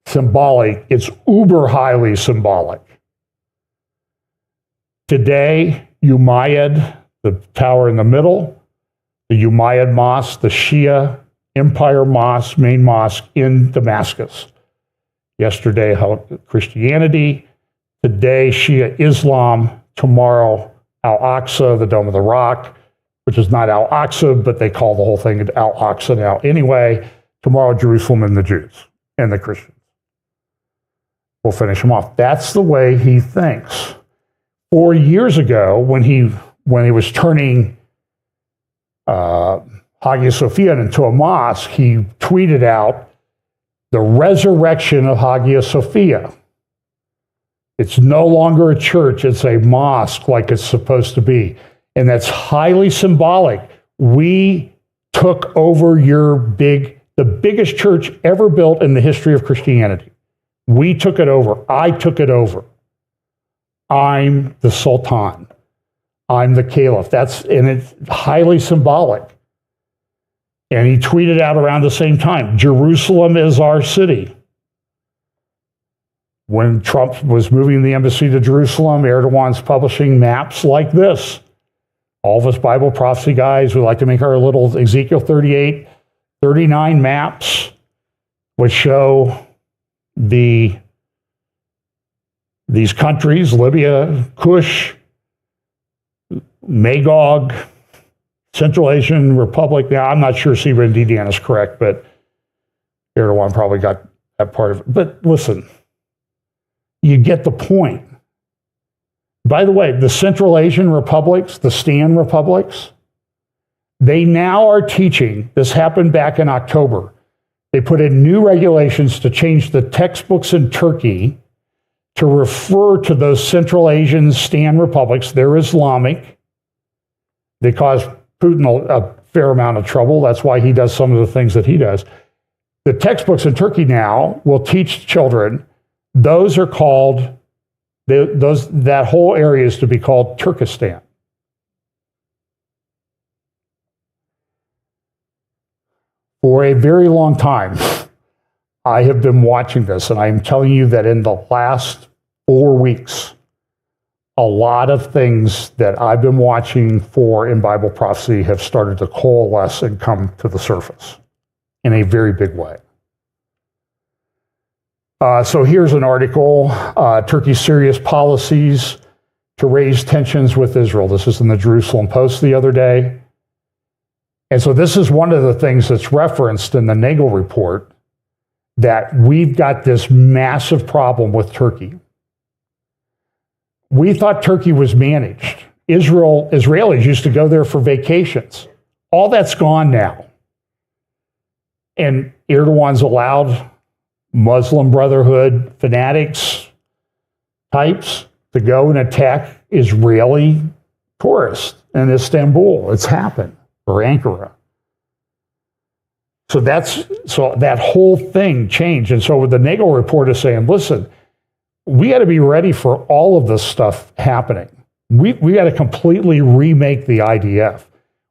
symbolic, it's uber highly symbolic. Today, Umayyad, the tower in the middle, the Umayyad Mosque, the Shia Empire Mosque, main mosque in Damascus. Yesterday, Christianity. Today, Shia Islam. Tomorrow, Al-Aqsa, the Dome of the Rock, which is not Al-Aqsa, but they call the whole thing Al-Aqsa now. Anyway, tomorrow, Jerusalem and the Jews and the Christians. We'll finish him off. That's the way he thinks. 4 years ago, when he was turning Hagia Sophia into a mosque, he tweeted out the resurrection of Hagia Sophia. It's no longer a church, it's a mosque like it's supposed to be. And that's highly symbolic. We took over the biggest church ever built in the history of Christianity. We took it over. I took it over. I'm the Sultan. I'm the Caliph. And it's highly symbolic. And he tweeted out around the same time, Jerusalem is our city. When Trump was moving the embassy to Jerusalem, Erdogan's publishing maps like this. All of us Bible prophecy guys, we like to make our little Ezekiel 38, 39 maps, which show these countries, Libya, Cush, Magog, Central Asian Republic. Now, I'm not sure Sibra and Didian is correct, but Erdogan probably got that part of it. But listen, you get the point. By the way, the Central Asian republics, the Stan republics, they now are teaching, this happened back in October, they put in new regulations to change the textbooks in Turkey to refer to those Central Asian Stan republics. They're Islamic. They cause Putin a fair amount of trouble. That's why he does some of the things that he does. The textbooks in Turkey now will teach children, those are called, that whole area is to be called Turkestan. For a very long time, I have been watching this, and I'm telling you that in the last 4 weeks, a lot of things that I've been watching for in Bible prophecy have started to coalesce and come to the surface in a very big way. So here's an article, Turkey's serious policies to raise tensions with Israel. This is in the Jerusalem Post the other day. And so this is one of the things that's referenced in the Nagel report, that we've got this massive problem with Turkey. We thought Turkey was managed. Israelis used to go there for vacations. All that's gone now. And Erdogan's allowed Muslim Brotherhood fanatics types to go and attack Israeli tourists in Istanbul. It's happened, or Ankara. So that whole thing changed. And so the Nagel report is saying, listen, we got to be ready for all of this stuff happening. We got to completely remake the IDF.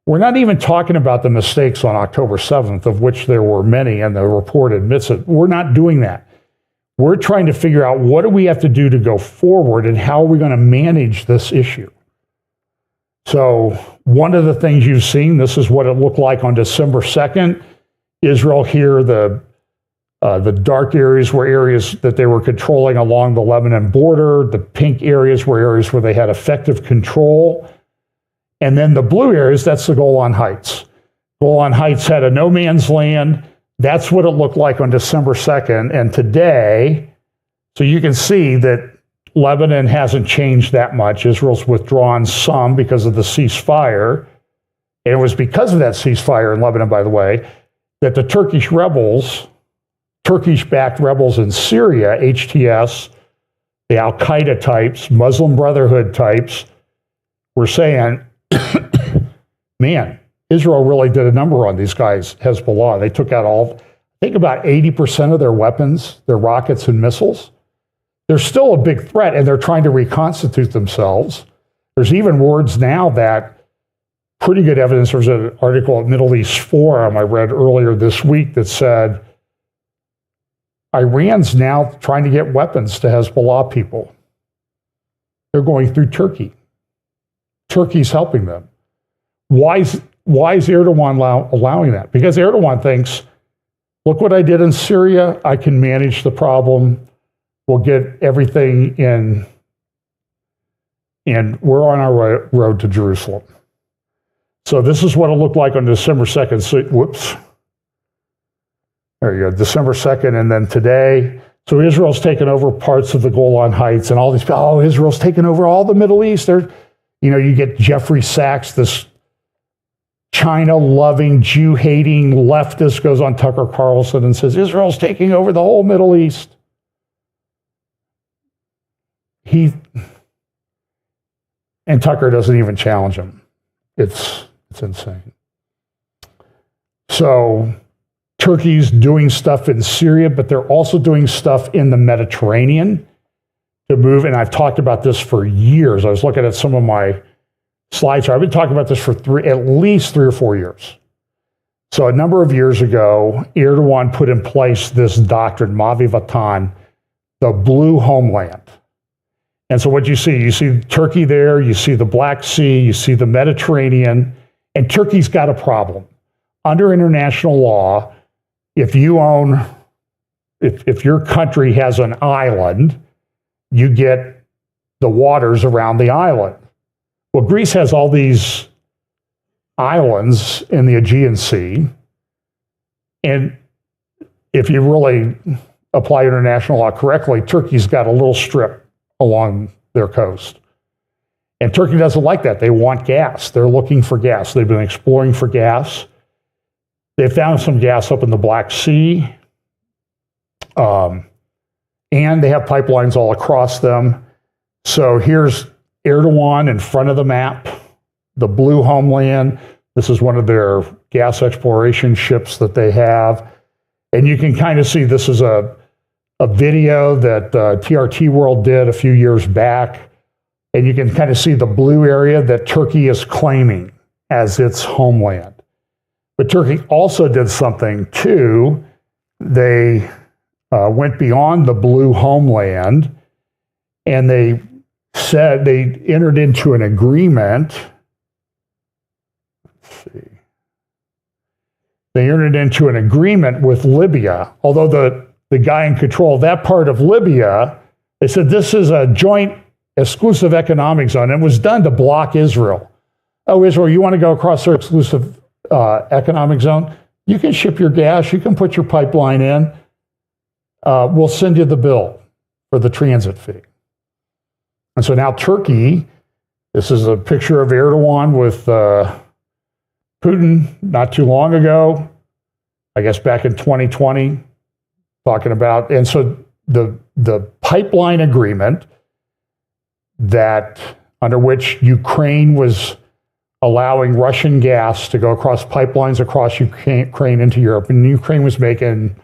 We're not even talking about the mistakes on October 7th, of which there were many, and the report admits it. We're not doing that. We're trying to figure out what do we have to do to go forward, and how are we going to manage this issue. So one of the things you've seen, this is what it looked like on December 2nd. Israel here, the dark areas were areas that they were controlling along the Lebanon border. The pink areas were areas where they had effective control. And then the blue areas, that's the Golan Heights. Golan Heights had a no man's land. That's what it looked like on December 2nd. And today, so you can see that Lebanon hasn't changed that much. Israel's withdrawn some because of the ceasefire. And it was because of that ceasefire in Lebanon, by the way, that the Turkish-backed rebels in Syria, HTS, the Al-Qaeda types, Muslim Brotherhood types, were saying, man, Israel really did a number on these guys, Hezbollah. They took out I think about 80% of their weapons, their rockets and missiles. They're still a big threat, and they're trying to reconstitute themselves. There's even words now that pretty good evidence. There was an article at Middle East Forum I read earlier this week that said Iran's now trying to get weapons to Hezbollah people. They're going through Turkey. Turkey's helping them. Why is Erdogan allowing that? Because Erdogan thinks, look what I did in Syria. I can manage the problem. We'll get everything in, and we're on our road to Jerusalem. So this is what it looked like on December 2nd. So, whoops. There you go, December 2nd, and then today. So Israel's taken over parts of the Golan Heights, and all these people, oh, Israel's taken over all the Middle East. You get Jeffrey Sachs, this China-loving, Jew-hating leftist, goes on Tucker Carlson and says, Israel's taking over the whole Middle East. And Tucker doesn't even challenge him. It's insane. So Turkey's doing stuff in Syria, but they're also doing stuff in the Mediterranean to move. And I've talked about this for years. I was looking at some of my slides here. I've been talking about this for at least 3 or 4 years. So a number of years ago, Erdogan put in place this doctrine, Mavi Vatan, the blue homeland. And so what you see Turkey there, you see the Black Sea, you see the Mediterranean, and Turkey's got a problem. Under international law, if your country has an island, you get the waters around the island. Well, Greece has all these islands in the Aegean Sea, and if you really apply international law correctly, Turkey's got a little strip along their coast. And Turkey doesn't like that. They want gas. They're looking for gas. They've been exploring for gas. They found some gas up in the Black Sea. And they have pipelines all across them. So here's Erdogan in front of the map, the blue homeland. This is one of their gas exploration ships that they have. And you can kind of see this is a video that TRT World did a few years back, and you can kind of see the blue area that Turkey is claiming as its homeland. But Turkey also did something too. They went beyond the blue homeland, and they said they entered into an agreement. Let's see. They entered into an agreement with Libya, although the guy in control of that part of Libya, they said this is a joint exclusive economic zone. It was done to block Israel. Oh, Israel, you want to go across our exclusive economic zone? You can ship your gas. You can put your pipeline in. We'll send you the bill for the transit fee. And so now Turkey, this is a picture of Erdogan with Putin not too long ago, I guess back in 2020. Talking about, and so the pipeline agreement that under which Ukraine was allowing Russian gas to go across pipelines across Ukraine into Europe, and Ukraine was making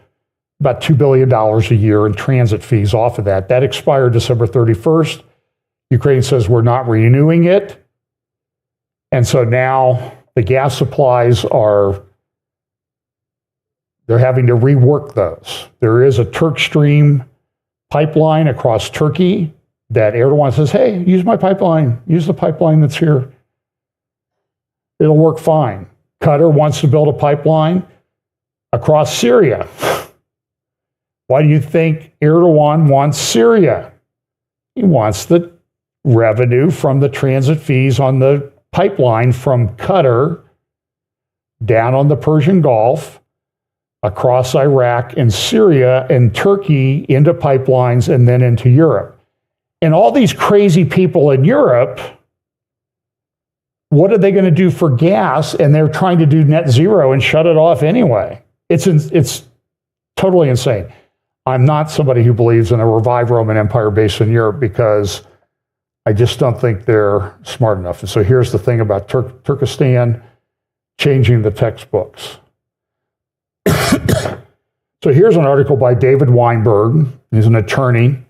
about $2 billion a year in transit fees off of that. That expired December 31st. Ukraine says we're not renewing it. And so now the gas supplies they're having to rework those. There is a Turk Stream pipeline across Turkey that Erdogan says, hey, use my pipeline. Use the pipeline that's here. It'll work fine. Qatar wants to build a pipeline across Syria. Why do you think Erdogan wants Syria? He wants the revenue from the transit fees on the pipeline from Qatar down on the Persian Gulf, across Iraq and Syria and Turkey into pipelines and then into Europe. And all these crazy people in Europe, what are they going to do for gas? And they're trying to do net zero and shut it off anyway. It's totally insane. I'm not somebody who believes in a revived Roman Empire based in Europe because I just don't think they're smart enough. And so here's the thing about Turkestan changing the textbooks. So here's an article by David Weinberg. He's an attorney,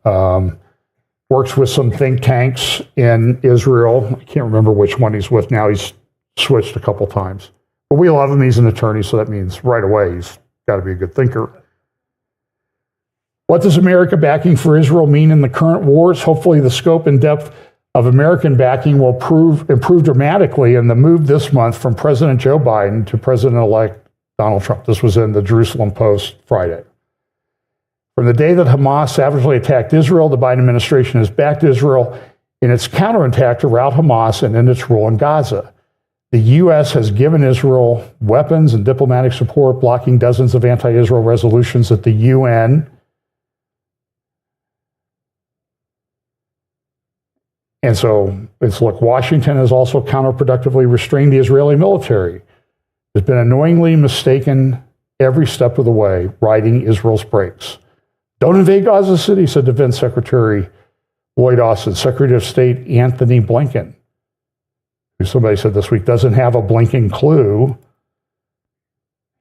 works with some think tanks in Israel. I can't remember which one he's with now. He's switched a couple times. But we love him. He's an attorney, so that means right away he's got to be a good thinker. What does America backing for Israel mean in the current wars? Hopefully the scope and depth of American backing will improve dramatically in the move this month from President Joe Biden to President-elect Donald Trump. This was in the Jerusalem Post Friday. From the day that Hamas savagely attacked Israel, the Biden administration has backed Israel in its counterattack to rout Hamas and in its rule in Gaza. The U.S. has given Israel weapons and diplomatic support, blocking dozens of anti-Israel resolutions at the UN. And so it's, look, Washington has also counterproductively restrained the Israeli military. Has been annoyingly mistaken every step of the way, riding Israel's brakes. Don't invade Gaza City, said Defense Secretary Lloyd Austin. Secretary of State Anthony Blinken, who somebody said this week doesn't have a blinking clue.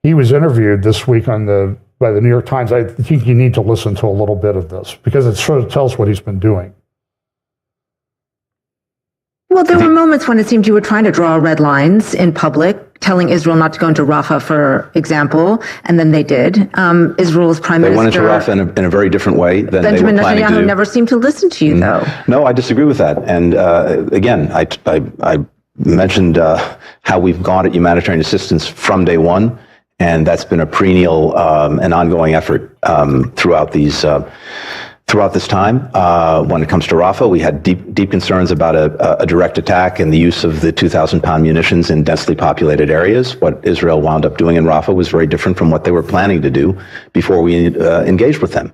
He was interviewed this week by the New York Times. I think you need to listen to a little bit of this because it sort of tells what he's been doing. Well, there were moments when it seemed you were trying to draw red lines in public, telling Israel not to go into Rafah, for example, and then they did. Israel's prime minister... They went into Rafah in a very different way than Benjamin they were planning to do. Netanyahu never seemed to listen to you, though. No, I disagree with that. And again, I mentioned how we've gone at humanitarian assistance from day one, and that's been a perennial and ongoing effort throughout this time. When it comes to Rafah, we had deep concerns about a direct attack and the use of the 2,000-pound munitions in densely populated areas. What Israel wound up doing in Rafah was very different from what they were planning to do before we engaged with them.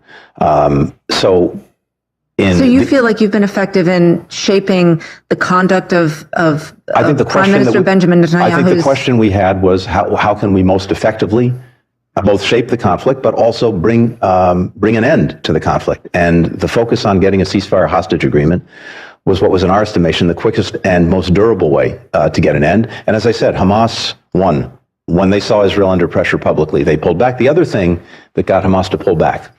So you feel like you've been effective in shaping the conduct of Prime Minister Benjamin Netanyahu? I think the question we had was how can we most effectively both shape the conflict, but also bring an end to the conflict. And the focus on getting a ceasefire hostage agreement was what was, in our estimation, the quickest and most durable way to get an end. And as I said, Hamas won. When they saw Israel under pressure publicly, they pulled back. The other thing that got Hamas to pull back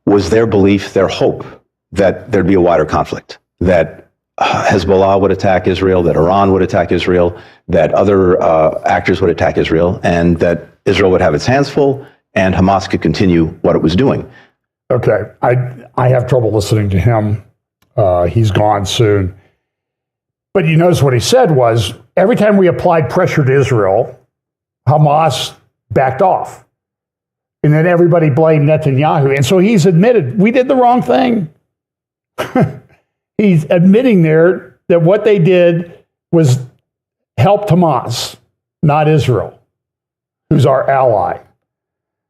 was their belief, their hope that there'd be a wider conflict, that Hezbollah would attack Israel, that Iran would attack Israel, that other actors would attack Israel, and that Israel would have its hands full and Hamas could continue what it was doing. Okay, I have trouble listening to him. He's gone soon. But you notice what he said was, every time we applied pressure to Israel, Hamas backed off. And then everybody blamed Netanyahu. And so he's admitted, we did the wrong thing. He's admitting there that what they did was help Hamas, not Israel, who's our ally.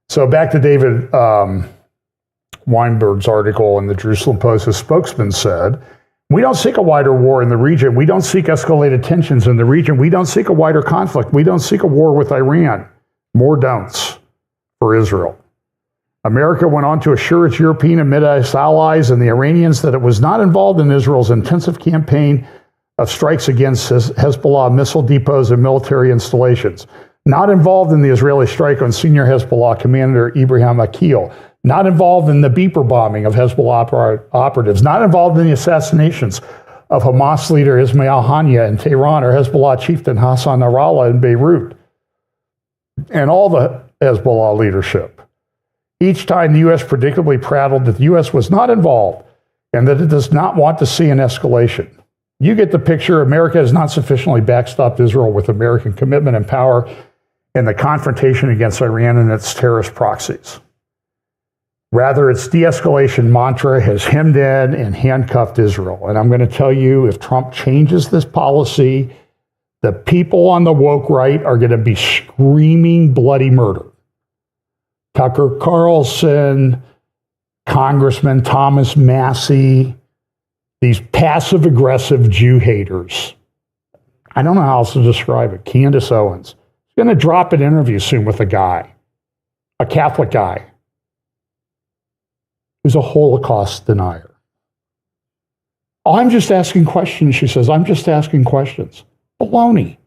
So back to David Weinberg's article in the Jerusalem Post, his spokesman said, we don't seek a wider war in the region. We don't seek escalated tensions in the region. We don't seek a wider conflict. We don't seek a war with Iran. More don'ts for Israel. America went on to assure its European and Middle East allies and the Iranians that it was not involved in Israel's intensive campaign of strikes against Hezbollah missile depots and military installations. Not involved in the Israeli strike on senior Hezbollah commander Ibrahim Akil. Not involved in the beeper bombing of Hezbollah operatives. Not involved in the assassinations of Hamas leader Ismail Haniyeh in Tehran or Hezbollah chieftain Hassan Nasrallah in Beirut. And all the Hezbollah leadership. Each time the U.S. predictably prattled that the U.S. was not involved and that it does not want to see an escalation. You get the picture. America has not sufficiently backstopped Israel with American commitment and power in the confrontation against Iran and its terrorist proxies. Rather, its de-escalation mantra has hemmed in and handcuffed Israel. And I'm going to tell you, if Trump changes this policy, the people on the woke right are going to be screaming bloody murder. Tucker Carlson, Congressman Thomas Massie, these passive-aggressive Jew haters. I don't know how else to describe it. Candace Owens. She's going to drop an interview soon with a guy, a Catholic guy, who's a Holocaust denier. Oh, I'm just asking questions, she says. I'm just asking questions. Baloney.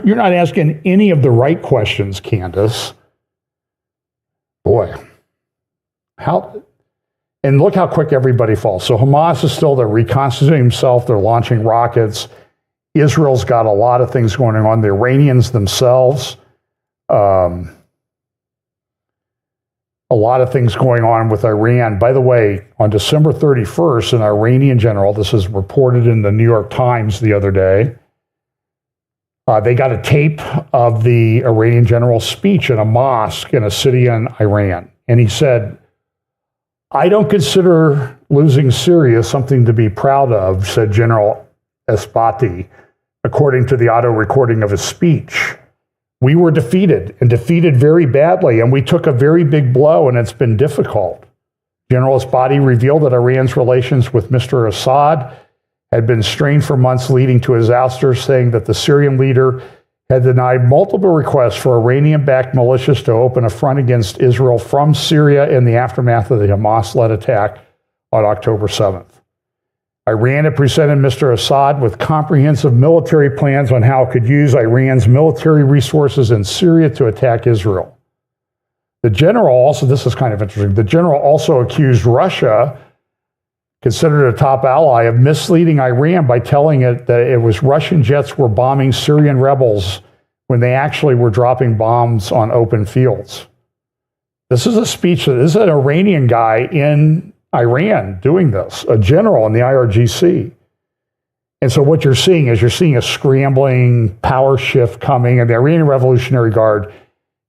You're not asking any of the right questions, Candace. Boy. And look how quick everybody falls. So Hamas is still, they're reconstituting themselves, they're launching rockets. Israel's got a lot of things going on. The Iranians themselves, a lot of things going on with Iran. By the way, on December 31st, an Iranian general, this is reported in the New York Times the other day, they got a tape of the Iranian general's speech in a mosque in a city in Iran. And he said, I don't consider losing Syria something to be proud of, said General Esbati, according to the auto recording of his speech. We were defeated, and defeated very badly, and we took a very big blow, and it's been difficult. General Esbati revealed that Iran's relations with Mr. Assad had been strained for months leading to his ouster, saying that the Syrian leader had denied multiple requests for Iranian-backed militias to open a front against Israel from Syria in the aftermath of the Hamas-led attack on October 7th. Iran had presented Mr. Assad with comprehensive military plans on how it could use Iran's military resources in Syria to attack Israel. The general also, this is kind of interesting, the general also accused Russia, considered a top ally, of misleading Iran by telling it that it was Russian jets were bombing Syrian rebels when they actually were dropping bombs on open fields. This is a speech, this is an Iranian guy in Iran doing this, a general in the IRGC. And so what you're seeing is you're seeing a scrambling power shift coming, and the Iranian Revolutionary Guard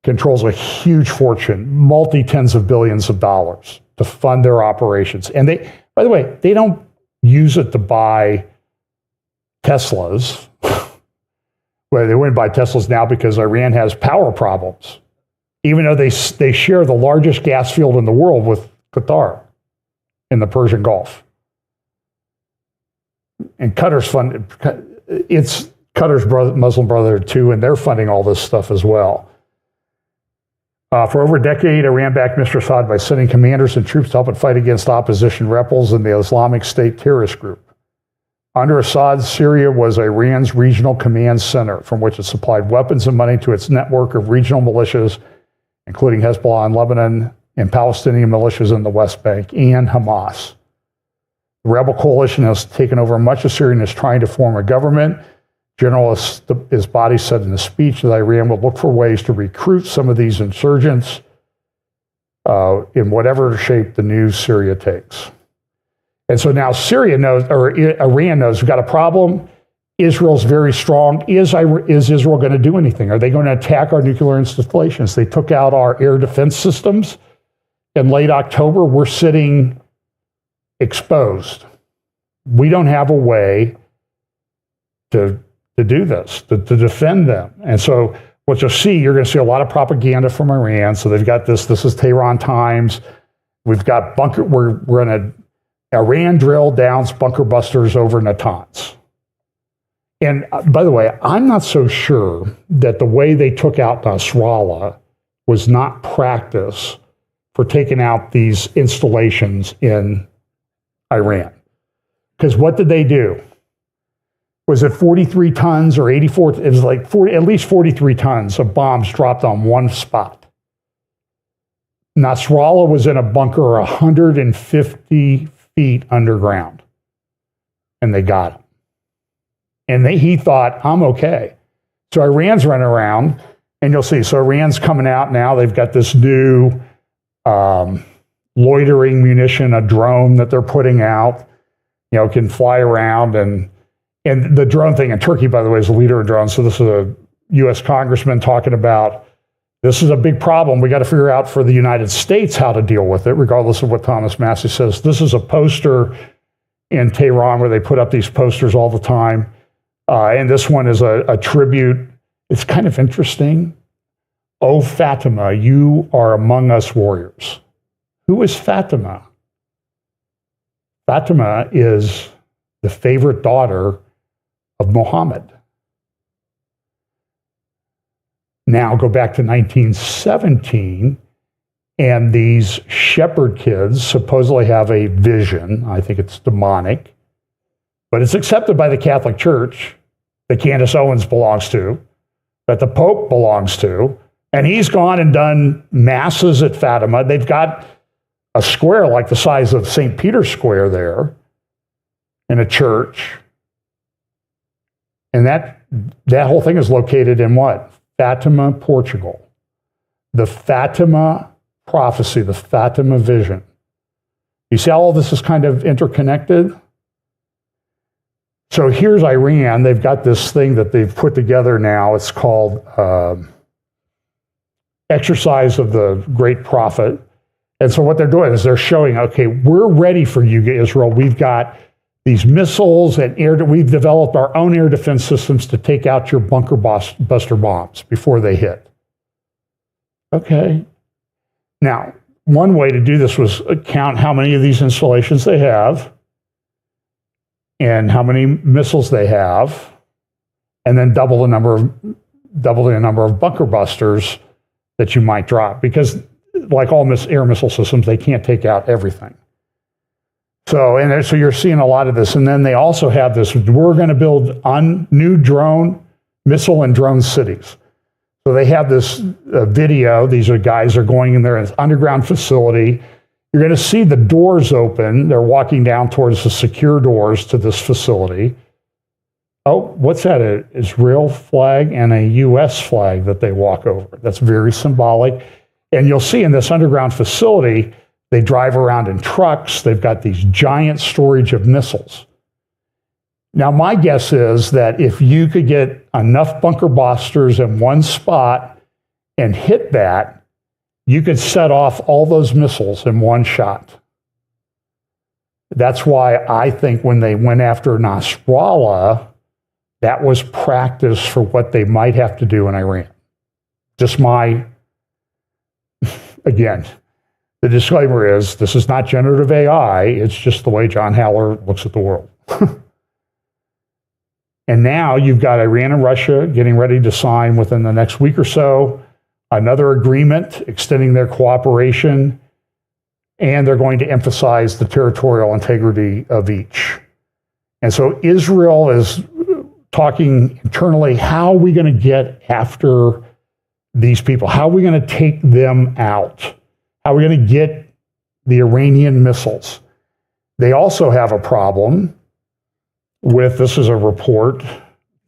controls a huge fortune, multi-tens of billions of dollars to fund their operations. And they, by the way, they don't use it to buy Teslas. Well, they wouldn't buy Teslas now because Iran has power problems, even though they share the largest gas field in the world with Qatar in the Persian Gulf. And Qatar's funded, it's Qatar's Muslim brotherhood too, and they're funding all this stuff as well. For over a decade, Iran backed Mr. Assad by sending commanders and troops to help it fight against opposition rebels in the Islamic State terrorist group. Under Assad, Syria was Iran's regional command center, from which it supplied weapons and money to its network of regional militias, including Hezbollah in Lebanon and Palestinian militias in the West Bank and Hamas. The rebel coalition has taken over much of Syria and is trying to form a government. General Esbati said in a speech that Iran will look for ways to recruit some of these insurgents in whatever shape the new Syria takes. And so now Syria knows, or Iran knows, we've got a problem. Israel's very strong. Is Israel going to do anything? Are they going to attack our nuclear installations? They took out our air defense systems in late October. We're sitting exposed. We don't have a way to do this, to defend them. And so what you'll see, you're going to see a lot of propaganda from Iran. So they've got this is Tehran Times. We've got we're going to, Iran drilled down bunker busters over Natanz. And by the way, I'm not so sure that the way they took out Nasrallah was not practice for taking out these installations in Iran. Because what did they do? Was it 43 tons or 84? It was like at least 43 tons of bombs dropped on one spot. Nasrallah was in a bunker 150 feet underground, and they got him. And he thought, I'm okay. So Iran's running around, and you'll see. So Iran's coming out now. They've got this new loitering munition, a drone that they're putting out. Can fly around and the drone thing, and Turkey, by the way, is the leader of drones. So this is a U.S. congressman talking about this is a big problem. We got to figure out for the United States how to deal with it, regardless of what Thomas Massie says. This is a poster in Tehran where they put up these posters all the time. And this one is a tribute. It's kind of interesting. Oh, Fatima, you are among us warriors. Who is Fatima? Fatima is the favorite daughter of Muhammad. Now go back to 1917, And these shepherd kids supposedly have a vision. I think it's demonic, but it's accepted by the Catholic Church that Candace Owens belongs to, that the Pope belongs to. And he's gone and done masses at Fatima. They've got a square like the size of St. Peter's Square there in a church. And that whole thing is located in what? Fatima, Portugal. The Fatima prophecy, the Fatima vision. You see how all this is kind of interconnected? So here's Iran. They've got this thing that they've put together now. It's called Exercise of the Great Prophet. And so what they're doing is they're showing, okay, we're ready for you, Israel. We've got these missiles and we've developed our own air defense systems to take out your bunker buster bombs before they hit. Okay. Now, one way to do this was count how many of these installations they have and how many missiles they have, and then double the number of bunker busters that you might drop, because like all air missile systems, they can't take out everything. So you're seeing a lot of this. And then they also have this, we're going to build new drone, missile and drone cities. So they have this video. These guys are going in there in this underground facility. You're going to see the doors open. They're walking down towards the secure doors to this facility. Oh, what's that? An Israel flag and a U.S. flag that they walk over. That's very symbolic. And you'll see in this underground facility, they drive around in trucks. They've got these giant storage of missiles. Now, my guess is that if you could get enough bunker busters in one spot and hit that, you could set off all those missiles in one shot. That's why I think when they went after Nasrallah, that was practice for what they might have to do in Iran. Just again, the disclaimer is this is not generative AI. It's just the way John Haller looks at the world. And now you've got Iran and Russia getting ready to sign within the next week or so another agreement extending their cooperation, and they're going to emphasize the territorial integrity of each. And so Israel is talking internally, how are we going to get after these people? How are we going to take them out? How are we going to get the Iranian missiles? They also have a problem with, this is a report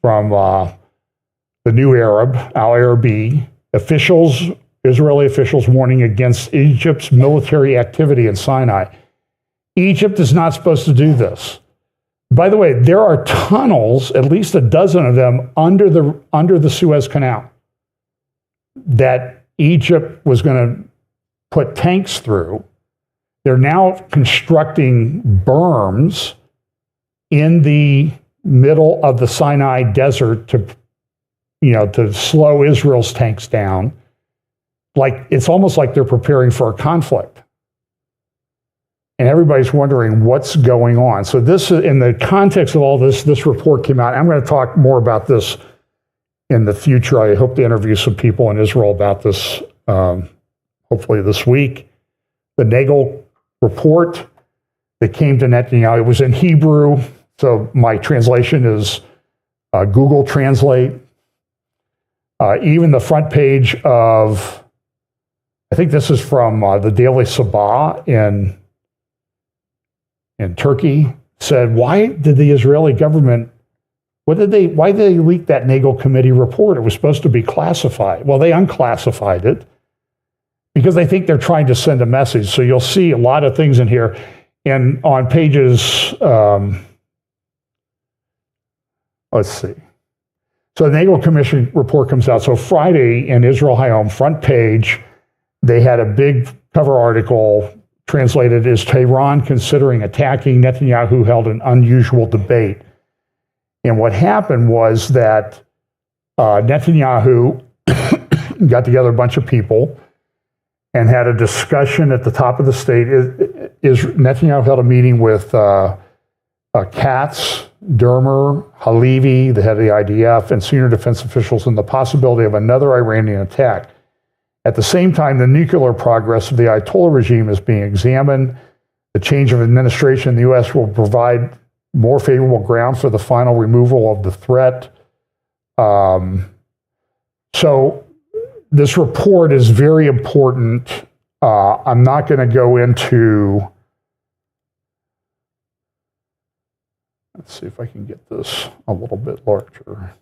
from the New Arab, Al-Arabi, Israeli officials warning against Egypt's military activity in Sinai. Egypt is not supposed to do this. By the way, there are tunnels, at least a dozen of them, under the Suez Canal that Egypt was going to put tanks through. They're now constructing berms in the middle of the Sinai desert to slow Israel's tanks down. Like, it's almost like they're preparing for a conflict. And everybody's wondering what's going on. So this, in the context of all this report came out. I'm going to talk more about this in the future. I hope to interview some people in Israel about this, hopefully this week. The Nagel report that came to Netanyahu, it was in Hebrew, so my translation is Google Translate. Even the front page of, I think this is from the Daily Sabah in Turkey, said, why did the Israeli government, why did they leak that Nagel committee report? It was supposed to be classified. Well, they unclassified it because they think they're trying to send a message. So you'll see a lot of things in here. And on pages, let's see. So the Nagel Commission report comes out. So Friday in Israel Hayom, front page, they had a big cover article translated as Tehran considering attacking Netanyahu held an unusual debate. And what happened was that Netanyahu got together a bunch of people and had a discussion at the top of the state. Netanyahu held a meeting with Katz, Dermer, Halevi, the head of the IDF, and senior defense officials on the possibility of another Iranian attack. At the same time, the nuclear progress of the Ayatollah regime is being examined. The change of administration in the U.S. will provide more favorable ground for the final removal of the threat. So this report is very important. I'm not going to go into, let's see if I can get this a little bit larger.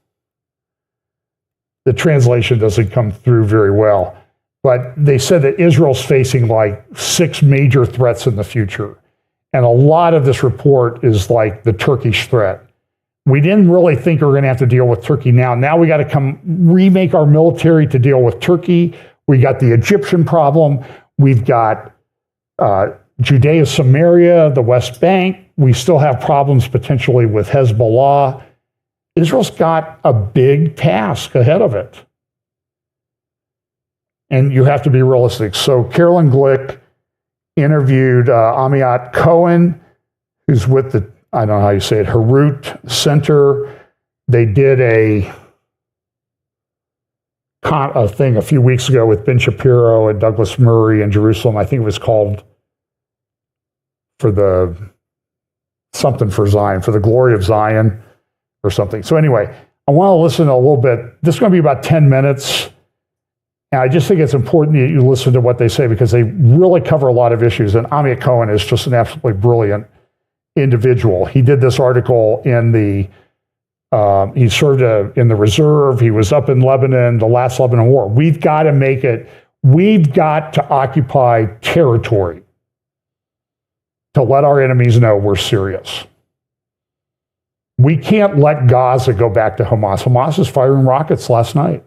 The translation doesn't come through very well, but they said that Israel's facing like 6 major threats in the future. And a lot of this report is like the Turkish threat. We didn't really think we were going to have to deal with Turkey now. Now we got to remake our military to deal with Turkey. We got the Egyptian problem. We've got Judea, Samaria, the West Bank. We still have problems potentially with Hezbollah. Israel's got a big task ahead of it. And you have to be realistic. So Carolyn Glick interviewed Amiat Cohen, who's with the, I don't know how you say it, Harut Center. They did a thing a few weeks ago with Ben Shapiro and Douglas Murray in Jerusalem. I think it was called for the glory of Zion or something. So anyway, I want to listen a little bit. This is going to be about 10 minutes. And I just think it's important that you listen to what they say because they really cover a lot of issues. And Amiat Cohen is just an absolutely brilliant individual. He did this article in the, he served in the reserve. He was up in Lebanon, the last Lebanon war. We've got to make it, we've got to occupy territory to let our enemies know we're serious. We can't let Gaza go back to Hamas. Hamas is firing rockets last night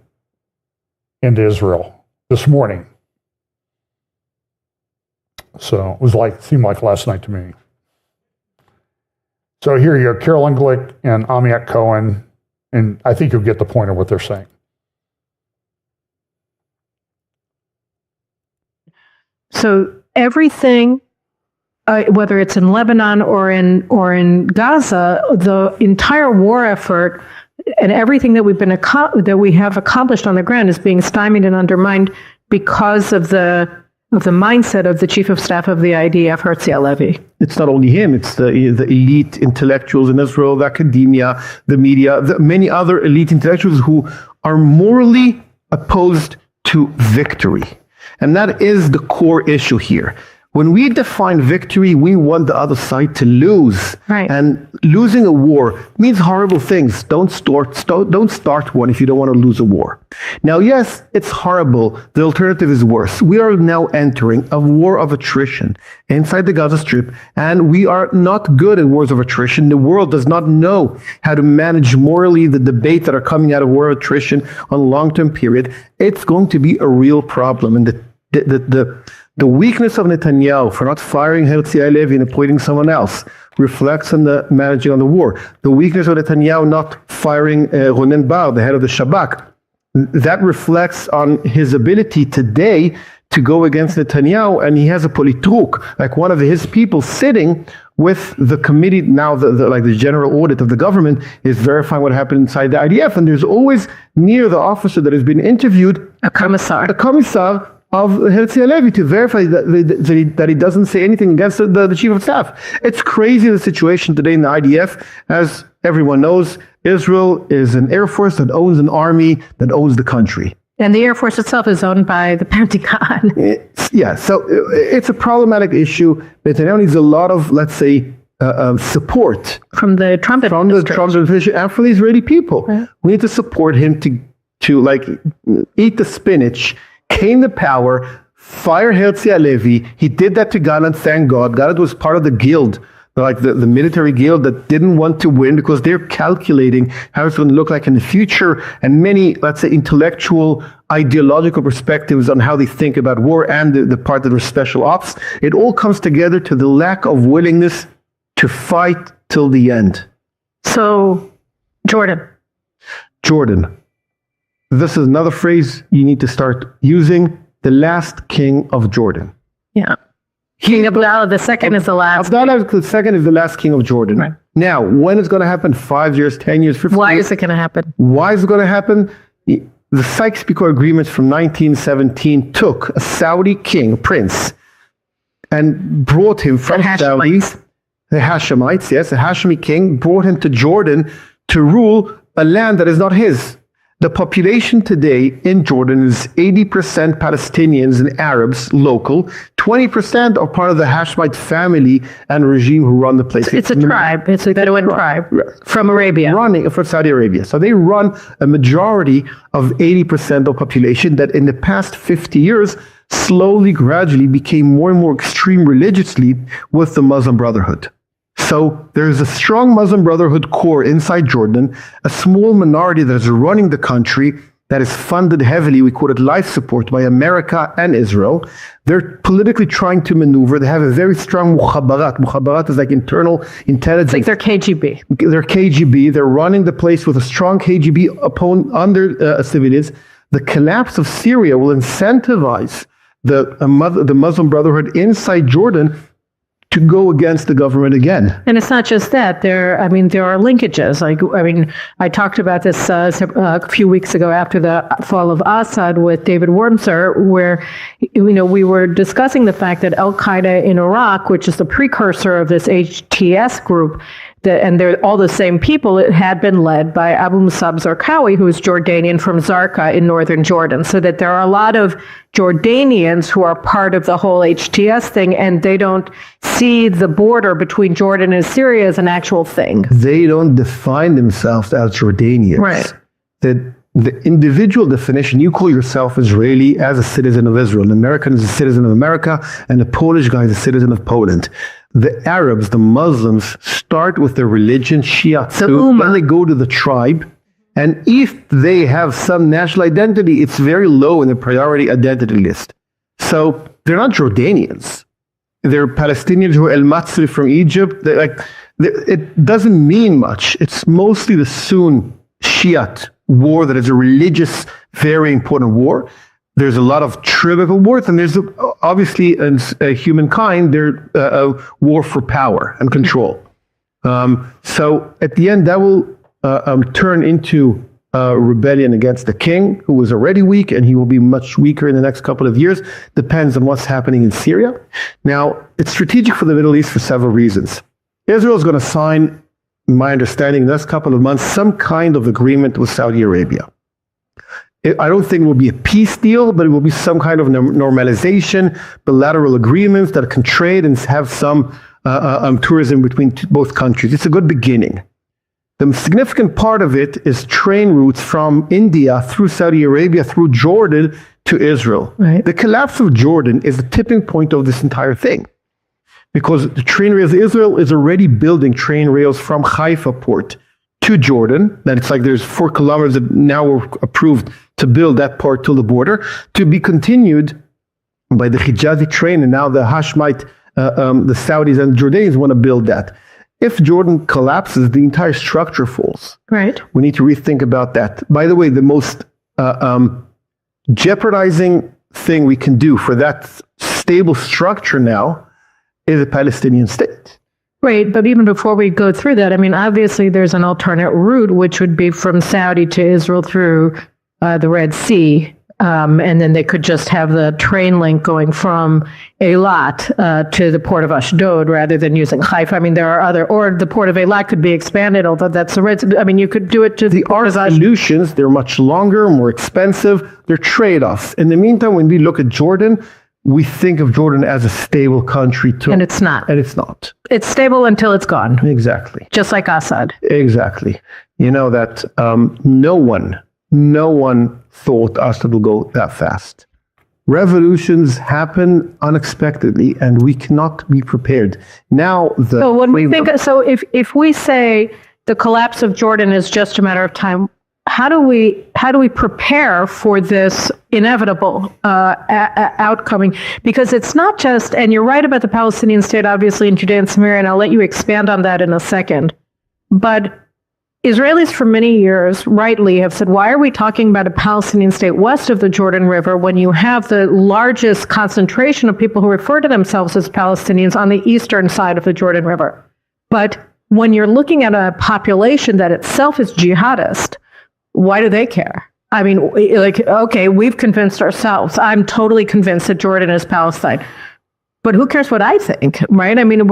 into Israel this morning. So it was seemed like last night to me. So here you go, Carolyn Glick and Amiat Cohen, and I think you'll get the point of what they're saying. So everything, whether it's in Lebanon or in Gaza, the entire war effort and everything that we have accomplished on the ground is being stymied and undermined because of the mindset of the chief of staff of the IDF, Herzi Halevi. It's not only him; it's the elite intellectuals in Israel, the academia, the media, the many other elite intellectuals who are morally opposed to victory, and that is the core issue here. When we define victory, we want the other side to lose. Right. And losing a war means horrible things. Don't start one if you don't want to lose a war. Now, yes, it's horrible. The alternative is worse. We are now entering a war of attrition inside the Gaza Strip, and we are not good at wars of attrition. The world does not know how to manage morally the debate that are coming out of war of attrition on a long-term period. It's going to be a real problem. And the weakness of Netanyahu for not firing Herzi Halevi and appointing someone else reflects on the managing on the war. The weakness of Netanyahu not firing Ronen Bar, the head of the Shabak, that reflects on his ability today to go against Netanyahu, and he has a politruk, like one of his people sitting with the committee now, the general audit of the government is verifying what happened inside the IDF, and there's always near the officer that has been interviewed A commissar of Herzi Halevi to verify that he doesn't say anything against the chief of staff. It's crazy the situation today in the IDF. As everyone knows, Israel is an air force that owns an army that owns the country. And the Air Force itself is owned by the Pentagon. So it's a problematic issue. Netanyahu needs a lot of, let's say, support from the Trump administration and from the Israeli people. Yeah. We need to support him to eat the spinach, came to power, fire Herzi Halevi. He did that to Gallant, thank God. Gallant was part of the guild, the military guild that didn't want to win because they're calculating how it's going to look like in the future, and many, let's say, intellectual, ideological perspectives on how they think about war and the part that are special ops. It all comes together to the lack of willingness to fight till the end. So, Jordan. This is another phrase you need to start using. The last king of Jordan. Yeah. King Abdullah II is the last. Abdullah II is the last king of Jordan. Right. Now, when it's going to happen? 5 years, 10 years, 15 years? Why is it going to happen? Why is it going to happen? the Sykes-Picot Agreement from 1917 took a Saudi king, prince, and brought him from Saudi, the Hashemites, yes, a Hashemi king, brought him to Jordan to rule a land that is not his. The population today in Jordan is 80% Palestinians and Arabs, local. 20% are part of the Hashemite family and regime who run the place. It's a tribe. It's a Bedouin tribe from Arabia. Running from Saudi Arabia. So they run a majority of 80% of the population that in the past 50 years slowly, gradually became more and more extreme religiously with the Muslim Brotherhood. So there's a strong Muslim Brotherhood core inside Jordan, a small minority that is running the country that is funded heavily, we call it life support, by America and Israel. They're politically trying to maneuver. They have a very strong mukhabarat. Mukhabarat is like internal intelligence. It's like their KGB. They're KGB. They're running the place with a strong KGB under civilians. The collapse of Syria will incentivize the Muslim Brotherhood inside Jordan to go against the government again. And it's not just that. There are linkages. I talked about this a few weeks ago after the fall of Assad with David Wormser, where we were discussing the fact that Al-Qaeda in Iraq, which is the precursor of this HTS group, and they're all the same people, it had been led by Abu Musab Zarqawi, who is Jordanian from Zarqa in northern Jordan. So that there are a lot of Jordanians who are part of the whole HTS thing, and they don't see the border between Jordan and Syria as an actual thing. They don't define themselves as Jordanians. Right. The individual definition, you call yourself Israeli as a citizen of Israel. An American is a citizen of America, and a Polish guy is a citizen of Poland. The Arabs, the Muslims, start with their religion, Shia, then they go to the tribe, and if they have some national identity, it's very low in the priority identity list. So they're not Jordanians. They're Palestinians who are El-Matsri from Egypt. It doesn't mean much. It's mostly the Sunni Shiite war that is a religious, very important war. There's a lot of tribal wars, and there's obviously humankind, there's a war for power and control. So at the end, that will turn into a rebellion against the king, who was already weak, and he will be much weaker in the next couple of years. Depends on what's happening in Syria. Now, it's strategic for the Middle East for several reasons. Israel is going to sign, in my understanding, in the next couple of months, some kind of agreement with Saudi Arabia. I don't think it will be a peace deal, but it will be some kind of normalization, bilateral agreements that can trade and have some tourism between both countries. It's a good beginning. The significant part of it is train routes from India through Saudi Arabia, through Jordan to Israel. Right. The collapse of Jordan is the tipping point of this entire thing. Because the train rails, Israel is already building train rails from Haifa port to Jordan. Then it's like there's 4 kilometers that now were approved to build that part to the border, to be continued by the Hijazi train, and now the Hashemite, the Saudis and Jordanians want to build that. If Jordan collapses, the entire structure falls. Right. We need to rethink about that. By the way, the most jeopardizing thing we can do for that stable structure now is a Palestinian state. Right, but even before we go through that, obviously there's an alternate route, which would be from Saudi to Israel through the Red Sea, and then they could just have the train link going from Eilat to the port of Ashdod rather than using Haifa. There are or the port of Eilat could be expanded, although that's the Red Sea. You could do it to the solutions. They're much longer, more expensive. They're trade-offs. In the meantime, when we look at Jordan, we think of Jordan as a stable country too. And it's not. And it's not. It's stable until it's gone. Exactly. Just like Assad. Exactly. You know that no one thought Assad will go that fast. Revolutions happen unexpectedly, and we cannot be prepared. Now, if we say the collapse of Jordan is just a matter of time, how do we prepare for this inevitable outcoming? Because it's not just, and you're right about the Palestinian state, obviously, in Judea and Samaria, and I'll let you expand on that in a second. But Israelis for many years, rightly, have said, why are we talking about a Palestinian state west of the Jordan River when you have the largest concentration of people who refer to themselves as Palestinians on the eastern side of the Jordan River? But when you're looking at a population that itself is jihadist, why do they care? I mean, like, okay, we've convinced ourselves. I'm totally convinced that Jordan is Palestine. But who cares what I think, right? I mean,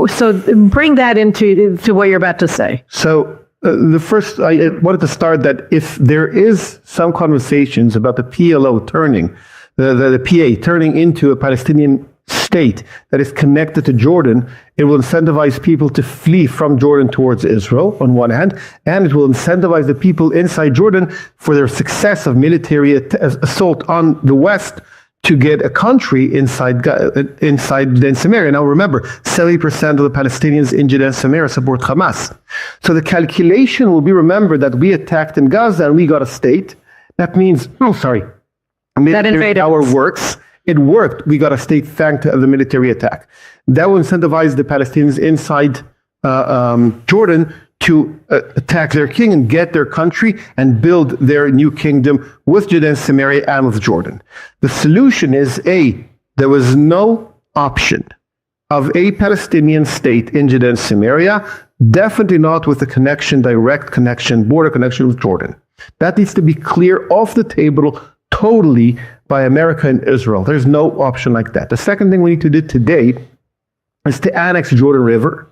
so bring that into what you're about to say. So the first, I wanted to start that if there is some conversations about the PLO turning, the PA turning into a Palestinian state that is connected to Jordan, it will incentivize people to flee from Jordan towards Israel on one hand, and it will incentivize the people inside Jordan for their success of military assault on the West to get a country inside Judea and Samaria. Now remember, 70% of the Palestinians in Judea and Samaria support Hamas. So the calculation will be, remember, that we attacked in Gaza and we got a state. That means, that invaded our works. It worked. We got a state thanks to the military attack. That will incentivize the Palestinians inside Jordan to attack their king and get their country and build their new kingdom with Judea and Samaria and with Jordan. The solution is there was no option of a Palestinian state in Judea and Samaria, definitely not with a connection, direct connection, border connection with Jordan. That needs to be clear off the table totally by America and Israel. There's no option like that. The second thing we need to do today is to annex Jordan River,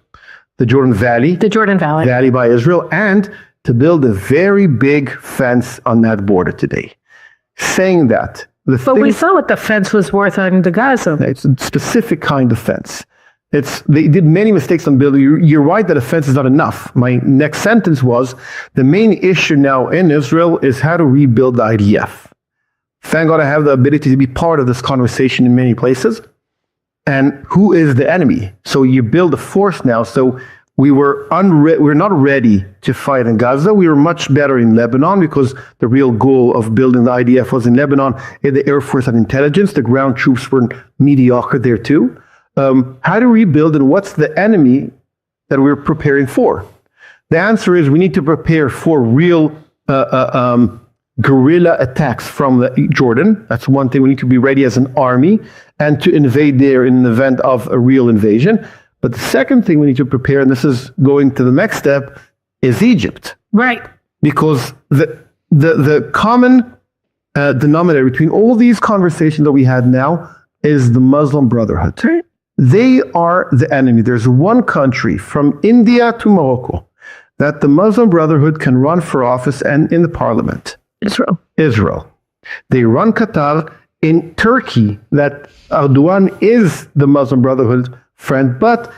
the Jordan Valley. The Jordan Valley. Valley by Israel, and to build a very big fence on that border today. Saying that. But we saw what the fence was worth on the Gaza. It's a specific kind of fence. They did many mistakes on building. You're right that a fence is not enough. My next sentence was, the main issue now in Israel is how to rebuild the IDF. Thank God I have the ability to be part of this conversation in many places. And who is the enemy? So you build a force now. So we're not ready to fight in Gaza. We were much better in Lebanon because the real goal of building the IDF was in Lebanon. In the Air Force and intelligence, the ground troops were mediocre there too. How to rebuild, and what's the enemy that we're preparing for? The answer is we need to prepare for real guerrilla attacks from Jordan. That's one thing. We need to be ready as an army and to invade there in the event of a real invasion. But the second thing we need to prepare, and this is going to the next step, is Egypt. Right. Because the common denominator between all these conversations that we had now is the Muslim Brotherhood. Right. They are the enemy. There's one country from India to Morocco that the Muslim Brotherhood can run for office and in the parliament. Israel. They run Qatar. In Turkey, that Erdogan is the Muslim Brotherhood friend, but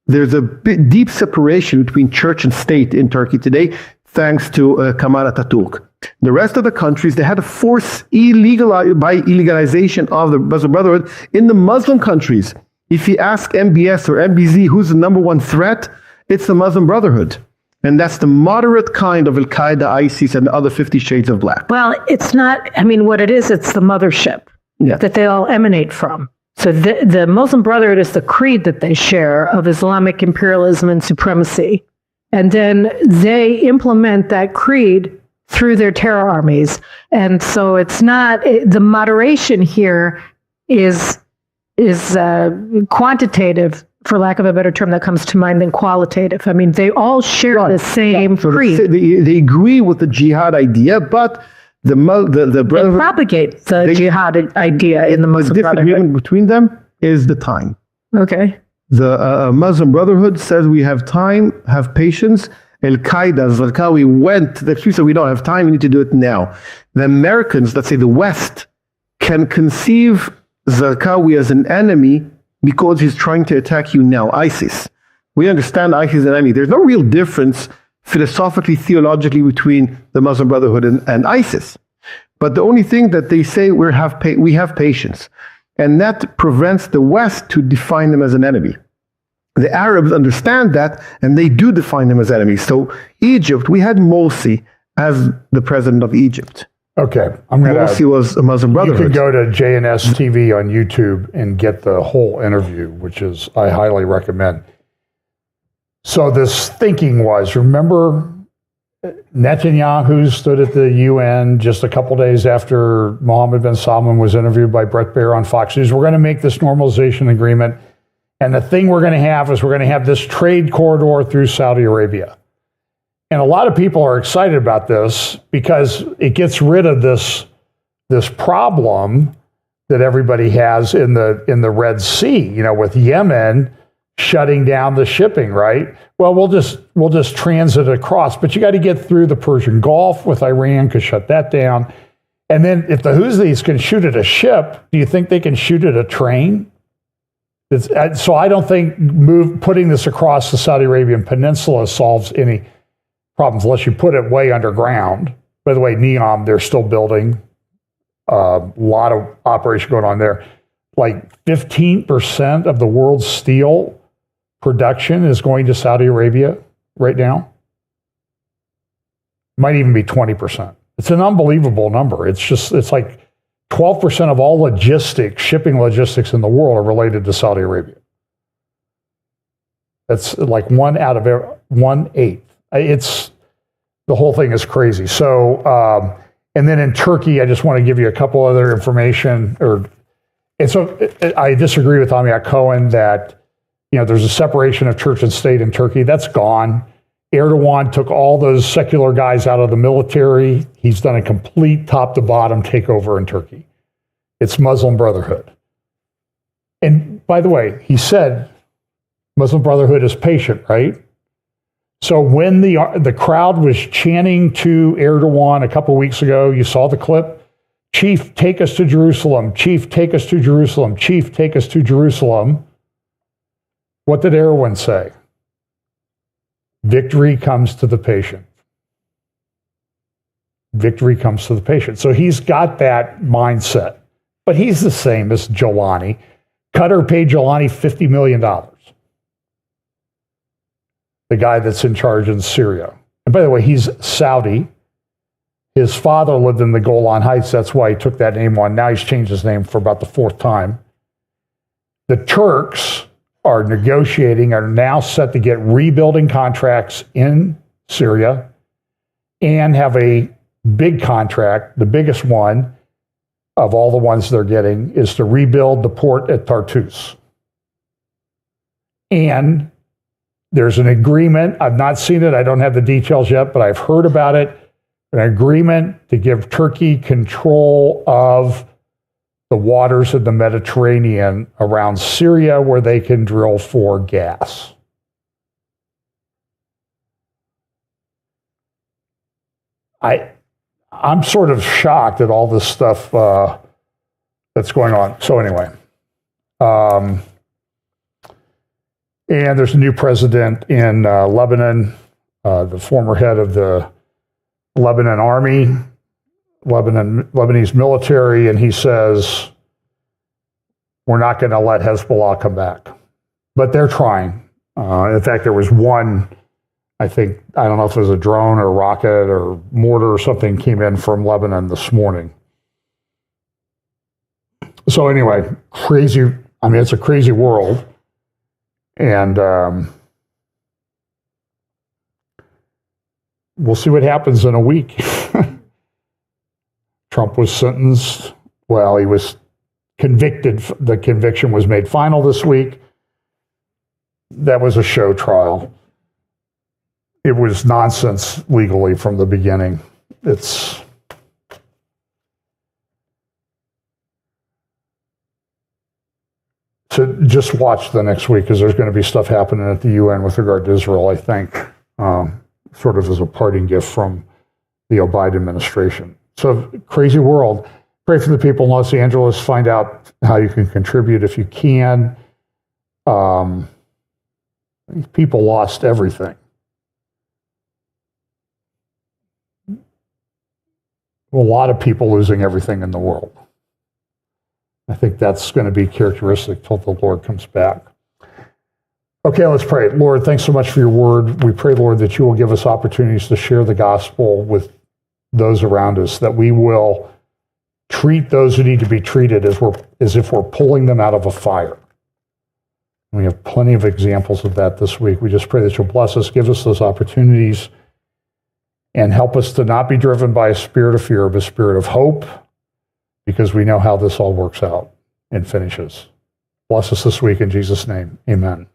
there's a deep separation between church and state in Turkey today, thanks to Kemal Atatürk. The rest of the countries, they had to force illegalization of the Muslim Brotherhood in the Muslim countries. If you ask MBS or MBZ who's the number one threat, it's the Muslim Brotherhood. And that's the moderate kind of Al-Qaeda, ISIS, and the other 50 shades of black. Well, it's not, what it is, it's the mothership that they all emanate from. So the Muslim Brotherhood is the creed that they share of Islamic imperialism and supremacy. And then they implement that creed through their terror armies. And so it's not, the moderation here is quantitative, for lack of a better term that comes to mind, than qualitative. They all share the same creed. They agree with the jihad idea, but the they propagate the jihad idea in the Muslim Brotherhood. The disagreement between them is the time. Okay. The Muslim Brotherhood says we have time, have patience. Al-Qaeda, Zarqawi went, she said we don't have time, we need to do it now. The Americans, let's say the West, can conceive Zarqawi as an enemy because he's trying to attack you now, ISIS. We understand ISIS is an enemy. There's no real difference philosophically, theologically between the Muslim Brotherhood and ISIS. But the only thing that they say, we have patience. And that prevents the West to define them as an enemy. The Arabs understand that, and they do define them as enemies. So Egypt, we had Morsi as the president of Egypt. Okay, Morsi was a Muslim Brotherhood. You can go to JNS TV on YouTube and get the whole interview, which is I highly recommend. So this thinking was, remember Netanyahu stood at the UN just a couple days after Mohammed bin Salman was interviewed by Bret Baier on Fox News. We're going to make this normalization agreement. And the thing we're going to have is we're going to have this trade corridor through Saudi Arabia. And a lot of people are excited about this because it gets rid of this problem that everybody has in the Red Sea, with Yemen shutting down the shipping, right? Well, we'll just transit across, but you got to get through the Persian Gulf with Iran, could shut that down. And then if the Houthis can shoot at a ship, do you think they can shoot at a train? So I don't think putting this across the Saudi Arabian Peninsula solves any problems unless you put it way underground. By the way, Neom, they're still building. A lot of operation going on there. Like 15% of the world's steel production is going to Saudi Arabia right now. Might even be 20%. It's an unbelievable number. It's like 12% of all shipping logistics in the world are related to Saudi Arabia. That's like 1/8. The whole thing is crazy. So, and then in Turkey, I just want to give you a couple other information. I disagree with Amiak Cohen that there's a separation of church and state in Turkey. That's gone. Erdogan took all those secular guys out of the military. He's done a complete top-to-bottom takeover in Turkey. It's Muslim Brotherhood. And by the way, he said Muslim Brotherhood is patient, right? So when the crowd was chanting to Erdogan a couple of weeks ago, you saw the clip, "Chief, take us to Jerusalem. Chief, take us to Jerusalem. Chief, take us to Jerusalem." What did Erdogan say? Victory comes to the patient. Victory comes to the patient. So he's got that mindset. But he's the same as Jelani. Qatar paid Jelani $50 million. The guy that's in charge in Syria. And by the way, he's Saudi. His father lived in the Golan Heights. That's why he took that name on. Now he's changed his name for about the 4th time. The Turks are negotiating, are now set to get rebuilding contracts in Syria and have a big contract. The biggest one of all the ones they're getting is to rebuild the port at Tartus. And there's an agreement. I've not seen it. I don't have the details yet, but I've heard about it. An agreement to give Turkey control of the waters of the Mediterranean around Syria where they can drill for gas. I'm sort of shocked at all this stuff that's going on. So anyway, and there's a new president in Lebanon, the former head of the Lebanon army, Lebanese military, and he says, we're not going to let Hezbollah come back. But they're trying. In fact, there was one, I don't know if it was a drone or a rocket or mortar or something came in from Lebanon this morning. So anyway, crazy. I mean, it's a crazy world. And we'll see what happens in a week. Trump was sentenced. Well, he was convicted. The conviction was made final this week. That was a show trial. It was nonsense legally from the beginning. So just watch the next week because there's going to be stuff happening at the UN with regard to Israel, I think, sort of as a parting gift from the Biden administration. So crazy world. Pray for the people in Los Angeles. Find out how you can contribute if you can. People lost everything. A lot of people losing everything in the world. I think that's going to be characteristic till the Lord comes back. Okay, let's pray. Lord, thanks so much for your word. We pray, Lord, that you will give us opportunities to share the gospel with those around us, that we will treat those who need to be treated as if we're pulling them out of a fire. We have plenty of examples of that this week. We just pray that you'll bless us, give us those opportunities, and help us to not be driven by a spirit of fear, but a spirit of hope, because we know how this all works out and finishes. Bless us this week in Jesus' name. Amen.